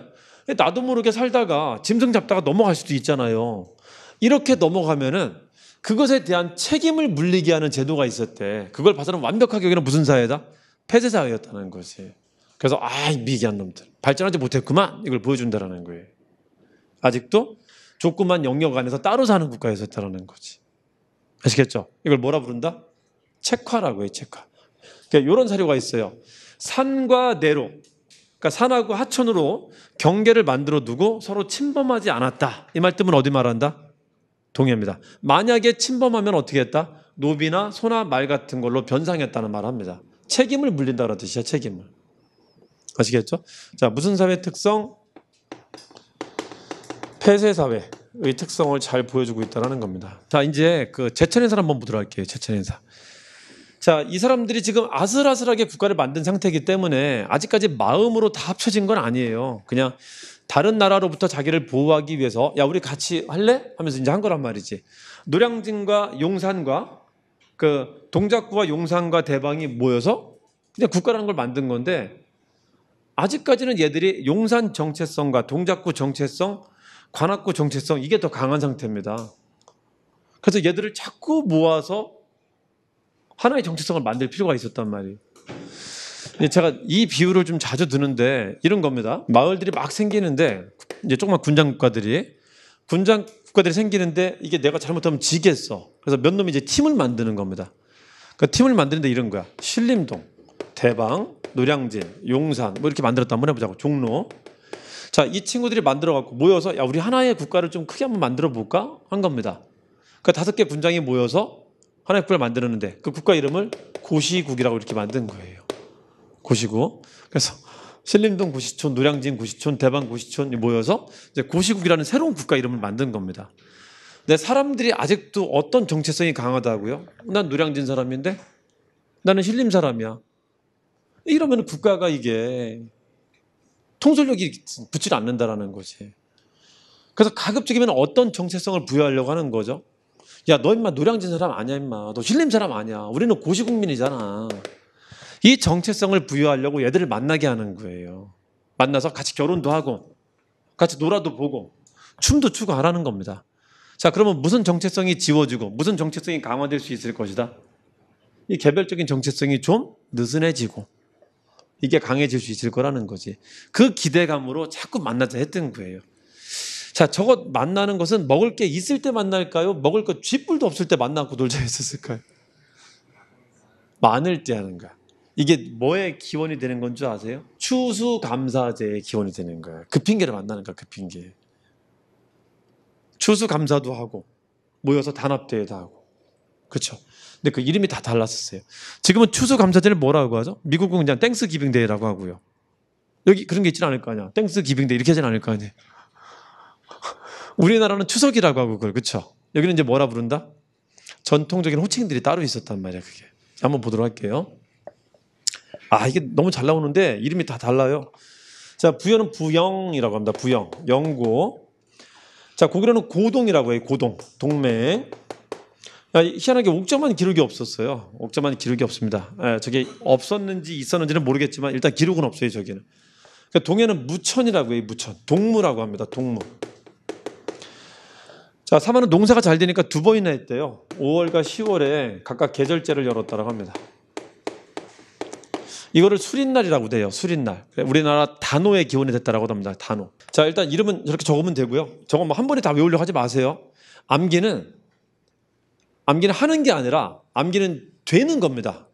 나도 모르게 살다가 짐승 잡다가 넘어갈 수도 있잖아요. 이렇게 넘어가면은 그것에 대한 책임을 물리게 하는 제도가 있었대. 그걸 봐서는 완벽하게 여기는 무슨 사회다? 폐쇄사회였다는 거지. 그래서 이 미개한 놈들 발전하지 못했구만 이걸 보여준다라는 거예요. 아직도 조그만 영역 안에서 따로 사는 국가였었다라는 거지. 아시겠죠? 이걸 뭐라 부른다? 책화라고 해요. 책화. 그러니까 이런 사료가 있어요. 산과 내로, 그러니까 산하고 하천으로 경계를 만들어 두고 서로 침범하지 않았다. 이 말씀은 어디 말한다? 동해입니다. 만약에 침범하면 어떻게 했다? 노비나 소나 말 같은 걸로 변상했다는 말을 합니다. 책임을 물린다는 뜻이야, 책임을. 아시겠죠? 자, 무슨 사회 특성? 폐쇄사회의 특성을 잘 보여주고 있다는 겁니다. 자, 이제 그 제천행사 한번 보도록 할게요. 제천행사. 자, 이 사람들이 지금 아슬아슬하게 국가를 만든 상태이기 때문에 아직까지 마음으로 다 합쳐진 건 아니에요. 그냥 다른 나라로부터 자기를 보호하기 위해서 야, 우리 같이 할래? 하면서 이제 한 거란 말이지. 노량진과 용산과 그 동작구와 용산과 대방이 모여서 그냥 국가라는 걸 만든 건데 아직까지는 얘들이 용산 정체성과 동작구 정체성, 관악구 정체성 이게 더 강한 상태입니다. 그래서 얘들을 자꾸 모아서 하나의 정체성을 만들 필요가 있었단 말이에요. 제가 이 비유를 좀 자주 드는데 이런 겁니다. 마을들이 막 생기는데 이제 조그만 군장 국가들이 생기는데 이게 내가 잘못하면 지겠어. 그래서 몇 놈이 이제 팀을 만드는 겁니다. 그 팀을 만드는데 이런 거야. 신림동, 대방, 노량진, 용산 뭐 이렇게 만들었다 한번 해보자고. 종로. 자, 이 친구들이 만들어갖고 모여서 야, 우리 하나의 국가를 좀 크게 한번 만들어 볼까 한 겁니다. 그 5개 군장이 모여서 하나의 국가를 만들었는데 그 국가 이름을 고시국이라고 이렇게 만든 거예요. 고시국. 그래서 신림동 고시촌, 노량진 고시촌, 대방 고시촌이 모여서 이제 고시국이라는 새로운 국가 이름을 만든 겁니다. 근데 사람들이 아직도 어떤 정체성이 강하다고요? 난 노량진 사람인데 나는 신림 사람이야. 이러면 국가가 이게 통솔력이 붙지 않는다라는 거지. 그래서 가급적이면 어떤 정체성을 부여하려고 하는 거죠? 야, 너 임마 노량진 사람 아니야, 임마. 너 신림 사람 아니야. 우리는 고시국민이잖아. 이 정체성을 부여하려고 얘들을 만나게 하는 거예요. 만나서 같이 결혼도 하고 같이 놀아도 보고 춤도 추고 하라는 겁니다. 자, 그러면 무슨 정체성이 지워지고 무슨 정체성이 강화될 수 있을 것이다? 이 개별적인 정체성이 좀 느슨해지고 이게 강해질 수 있을 거라는 거지. 그 기대감으로 자꾸 만나자 했던 거예요. 자, 저거 만나는 것은 먹을 게 있을 때 만날까요? 먹을 거 쥐뿔도 없을 때 만나고 놀자 했었을까요? 많을 때 하는 거야. 이게 뭐의 기원이 되는 건 줄 아세요? 추수감사제의 기원이 되는 거야. 그 핑계를 만나는 거야, 그 핑계. 추수감사도 하고 모여서 단합대회도 하고. 그렇죠? 근데 그 이름이 다 달랐었어요. 지금은 추수감사제를 뭐라고 하죠? 미국은 그냥 땡스기빙데이라고 하고요. 여기 그런 게 있지는 않을 거 아니야. 땡스기빙데이 이렇게 하진 않을 거 아니에요. 우리나라는 추석이라고 하고 그걸. 그렇죠? 여기는 이제 뭐라 부른다? 전통적인 호칭들이 따로 있었단 말이야, 그게. 한번 보도록 할게요. 아, 이게 너무 잘 나오는데 이름이 다 달라요. 자, 부여는 부영이라고 합니다. 부영, 영고. 자, 고기로는 고동이라고 해요. 고동, 동맹. 야, 희한하게 옥자만 기록이 없었어요. 옥자만 기록이 없습니다. 저게 없었는지 있었는지는 모르겠지만 일단 기록은 없어요, 저기는. 그러니까 동해는 무천이라고 해요. 무천, 동무라고 합니다. 동무. 자, 사마는 농사가 잘 되니까 2번이나 했대요. 5월과 10월에 각각 계절제를 열었다고 합니다. 이거를 수린날이라고 돼요. 수린날. 우리나라 단오의 기원이 됐다고 합니다. 단오. 자, 일단 이름은 저렇게 적으면 되고요. 저거 뭐 한 번에 다 외우려고 하지 마세요. 암기는 하는 게 아니라 암기는 되는 겁니다.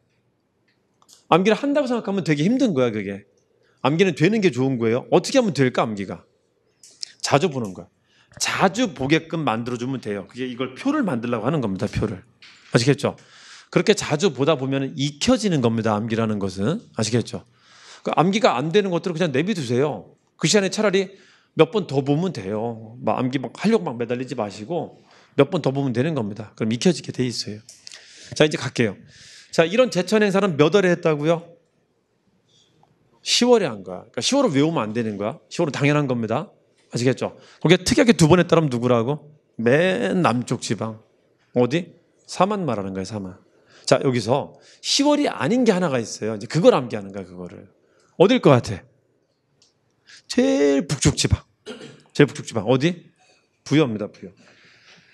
암기를 한다고 생각하면 되게 힘든 거야, 그게. 암기는 되는 게 좋은 거예요. 어떻게 하면 될까, 암기가? 자주 보는 거야. 자주 보게끔 만들어주면 돼요. 그게 이걸 표를 만들려고 하는 겁니다, 표를. 아시겠죠? 그렇게 자주 보다 보면 익혀지는 겁니다. 암기라는 것은. 아시겠죠? 그 암기가 안 되는 것들은 그냥 내비두세요. 그 시간에 차라리 몇 번 더 보면 돼요. 막 암기 막 하려고 막 매달리지 마시고 몇 번 더 보면 되는 겁니다. 그럼 익혀지게 돼 있어요. 자, 이제 갈게요. 자, 이런 제천 행사는 몇 월에 했다고요? 10월에 한 거야. 그러니까 10월을 외우면 안 되는 거야. 10월은 당연한 겁니다. 아시겠죠? 거기에 특이하게 2번 했다면 누구라고? 맨 남쪽 지방. 어디? 사만 말하는 거예요, 사만. 자, 여기서 10월이 아닌 게 하나가 있어요. 이제 그걸 암기하는 거야, 그거를. 어딜 것 같아? 제일 북쪽 지방. 제일 북쪽 지방. 어디? 부여입니다, 부여.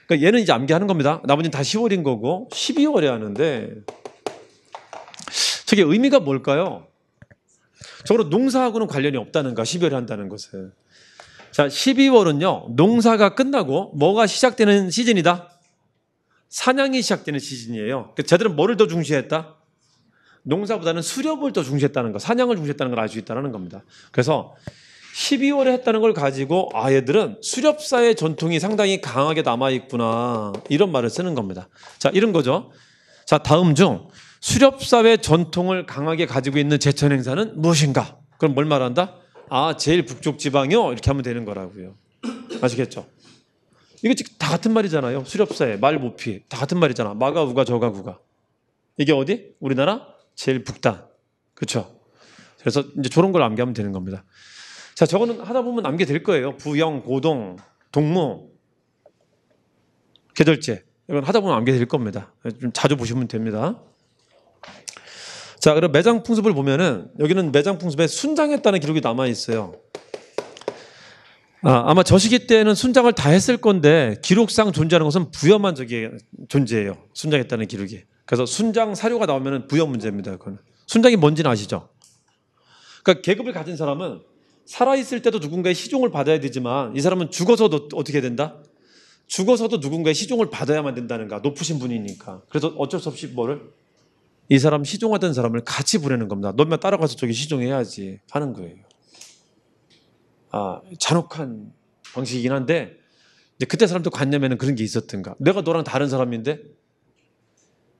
그러니까 얘는 이제 암기하는 겁니다. 나머지는 다 10월인 거고 12월에 하는데 저게 의미가 뭘까요? 적어도 농사하고는 관련이 없다는 거야, 12월에 한다는 것은. 자, 12월은요, 농사가 끝나고 뭐가 시작되는 시즌이다? 사냥이 시작되는 시즌이에요. 쟤들은 뭐를 더 중시했다? 농사보다는 수렵을 더 중시했다는 거, 사냥을 중시했다는 걸 알 수 있다는 겁니다. 그래서 12월에 했다는 걸 가지고 얘들은 수렵사의 전통이 상당히 강하게 남아있구나, 이런 말을 쓰는 겁니다. 자, 이런 거죠. 자, 다음 중 수렵사회 전통을 강하게 가지고 있는 제천 행사는 무엇인가? 그럼 뭘 말한다? 아, 제일 북쪽 지방이요? 이렇게 하면 되는 거라고요. 아시겠죠? 이거 다 같은 말이잖아요. 수렵사회, 말모피 다 같은 말이잖아. 마가, 우가, 저가, 구가. 이게 어디? 우리나라 제일 북단. 그렇죠? 그래서 이제 저런 걸 암기하면 되는 겁니다. 자, 저거는 하다 보면 암기될 거예요. 부영, 고동, 동무, 계절제. 이건 하다 보면 암기될 겁니다. 좀 자주 보시면 됩니다. 자, 그럼 매장 풍습을 보면은 여기는 매장 풍습에 순장했다는 기록이 남아 있어요. 아마 저 시기 때는 순장을 다 했을 건데 기록상 존재하는 것은 부여만 저기 존재해요. 순장했다는 기록이. 그래서 순장 사료가 나오면은 부여 문제입니다. 그건. 순장이 뭔지는 아시죠? 그러니까 계급을 가진 사람은 살아있을 때도 누군가의 시종을 받아야 되지만 이 사람은 죽어서도 어떻게 된다? 죽어서도 누군가의 시종을 받아야만 된다는가. 높으신 분이니까. 그래서 어쩔 수 없이 뭐를? 이 사람 시종하던 사람을 같이 보내는 겁니다. 너만 따라가서 저기 시종해야지 하는 거예요. 잔혹한 방식이긴 한데 이제 그때 사람들 관념에는 그런 게 있었던가. 내가 너랑 다른 사람인데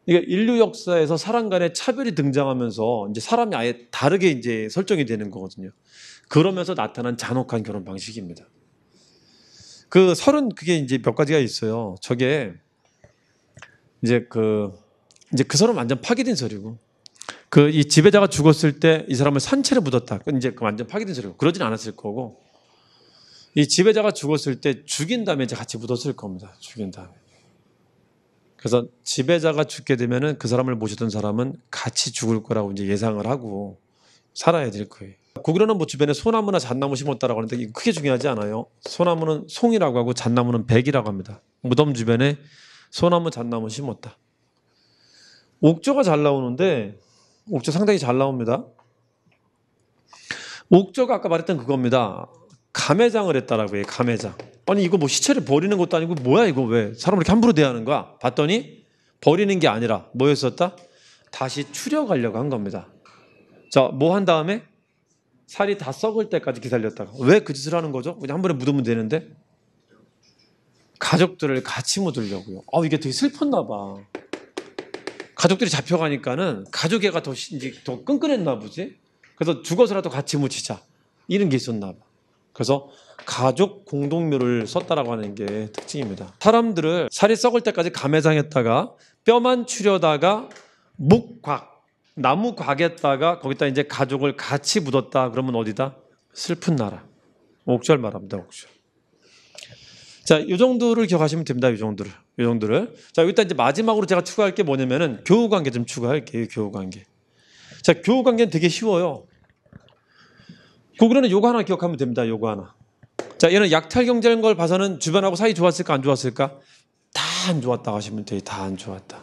이게 인류 역사에서 사람 간의 차별이 등장하면서 이제 사람이 아예 다르게 이제 설정이 되는 거거든요. 그러면서 나타난 잔혹한 결혼 방식입니다. 그 설은 그게 이제 몇 가지가 있어요. 저게 이제 그 설은 완전 파기된 설이고, 이 지배자가 죽었을 때 이 사람을 산채로 묻었다. 이제 그 완전 파기된 설이고, 그러진 않았을 거고, 이 지배자가 죽었을 때 죽인 다음에 이제 같이 묻었을 겁니다. 죽인 다음에. 그래서 지배자가 죽게 되면은 그 사람을 모시던 사람은 같이 죽을 거라고 이제 예상을 하고 살아야 될 거예요. 고구려는 뭐 주변에 소나무나 잣나무 심었다라고 하는데 이거 크게 중요하지 않아요. 소나무는 송이라고 하고 잣나무는 백이라고 합니다. 무덤 주변에 소나무, 잣나무 심었다. 옥저가 잘 나오는데 옥저 상당히 잘 나옵니다. 옥저가 아까 말했던 그겁니다. 감회장을 했다라고 해요. 감회장. 아니 이거 뭐 시체를 버리는 것도 아니고 뭐야 이거 왜 사람을 이렇게 함부로 대하는 거야? 봤더니 버리는 게 아니라 뭐였었다? 다시 추려가려고 한 겁니다. 자, 뭐 한 다음에 살이 다 썩을 때까지 기다렸다가. 왜 그 짓을 하는 거죠? 그냥 한 번에 묻으면 되는데 가족들을 같이 묻으려고요. 이게 되게 슬펐나 봐. 가족들이 잡혀가니까는 가족애가 더 끈끈했나 보지. 그래서 죽어서라도 같이 묻히자 이런 게 있었나 봐. 그래서 가족 공동묘를 썼다라고 하는 게 특징입니다. 사람들을 살이 썩을 때까지 감회장했다가 뼈만 추려다가 묵곽, 나무곽에다가 거기다 이제 가족을 같이 묻었다. 그러면 어디다? 슬픈 나라. 옥절 말합니다. 옥절. 자, 이 정도를 기억하시면 됩니다. 이 정도를. 자, 여기다 이제 마지막으로 제가 추가할 게 뭐냐면은 교우관계 좀 추가할게요. 교우관계. 자, 교우관계는 되게 쉬워요. 고구려는 요거 하나 기억하면 됩니다. 요거 하나. 자, 얘는 약탈경제인 걸 봐서는 주변하고 사이 좋았을까 안 좋았을까? 다 안 좋았다 하시면 돼요. 다 안 좋았다.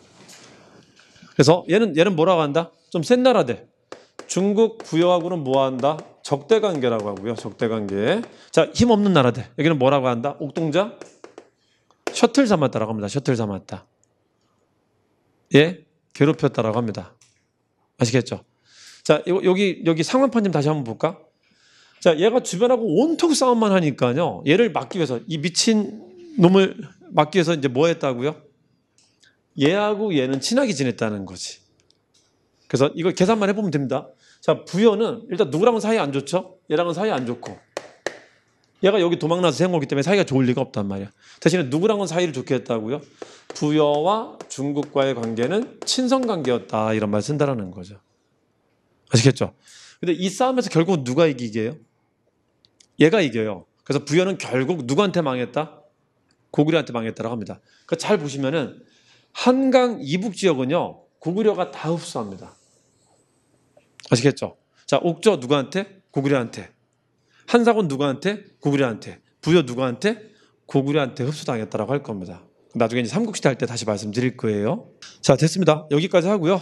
그래서 얘는 뭐라고 한다? 좀 센 나라들. 중국 부여하고는 뭐 한다? 적대관계라고 하고요. 적대관계. 자, 힘없는 나라들. 여기는 뭐라고 한다? 옥동자? 셔틀 삼았다라고 합니다. 셔틀 삼았다. 예? 괴롭혔다라고 합니다. 아시겠죠? 자, 여기 상황판 좀 다시 한번 볼까? 자, 얘가 주변하고 온통 싸움만 하니까요. 얘를 막기 위해서, 이 미친 놈을 막기 위해서 이제 뭐 했다고요? 얘하고 얘는 친하게 지냈다는 거지. 그래서 이거 계산만 해보면 됩니다. 자, 부여는 일단 누구랑은 사이 안 좋죠? 얘랑은 사이 안 좋고. 얘가 여기 도망나서 생오기 때문에 사이가 좋을 리가 없단 말이야. 대신에 누구랑은 사이를 좋게 했다고요? 부여와 중국과의 관계는 친선관계였다. 이런 말 쓴다라는 거죠. 아시겠죠? 근데 이 싸움에서 결국 누가 이기게요? 얘가 이겨요. 그래서 부여는 결국 누구한테 망했다? 고구려한테 망했다라고 합니다. 그러니까 잘 보시면은 한강 이북 지역은요, 고구려가 다 흡수합니다. 아시겠죠? 자, 옥저 누구한테? 고구려한테. 한사곤 누구한테? 고구려한테. 부여 누구한테? 고구려한테 흡수당했다라고 할 겁니다. 나중에 이제 삼국시대 할 때 다시 말씀드릴 거예요. 자, 됐습니다. 여기까지 하고요.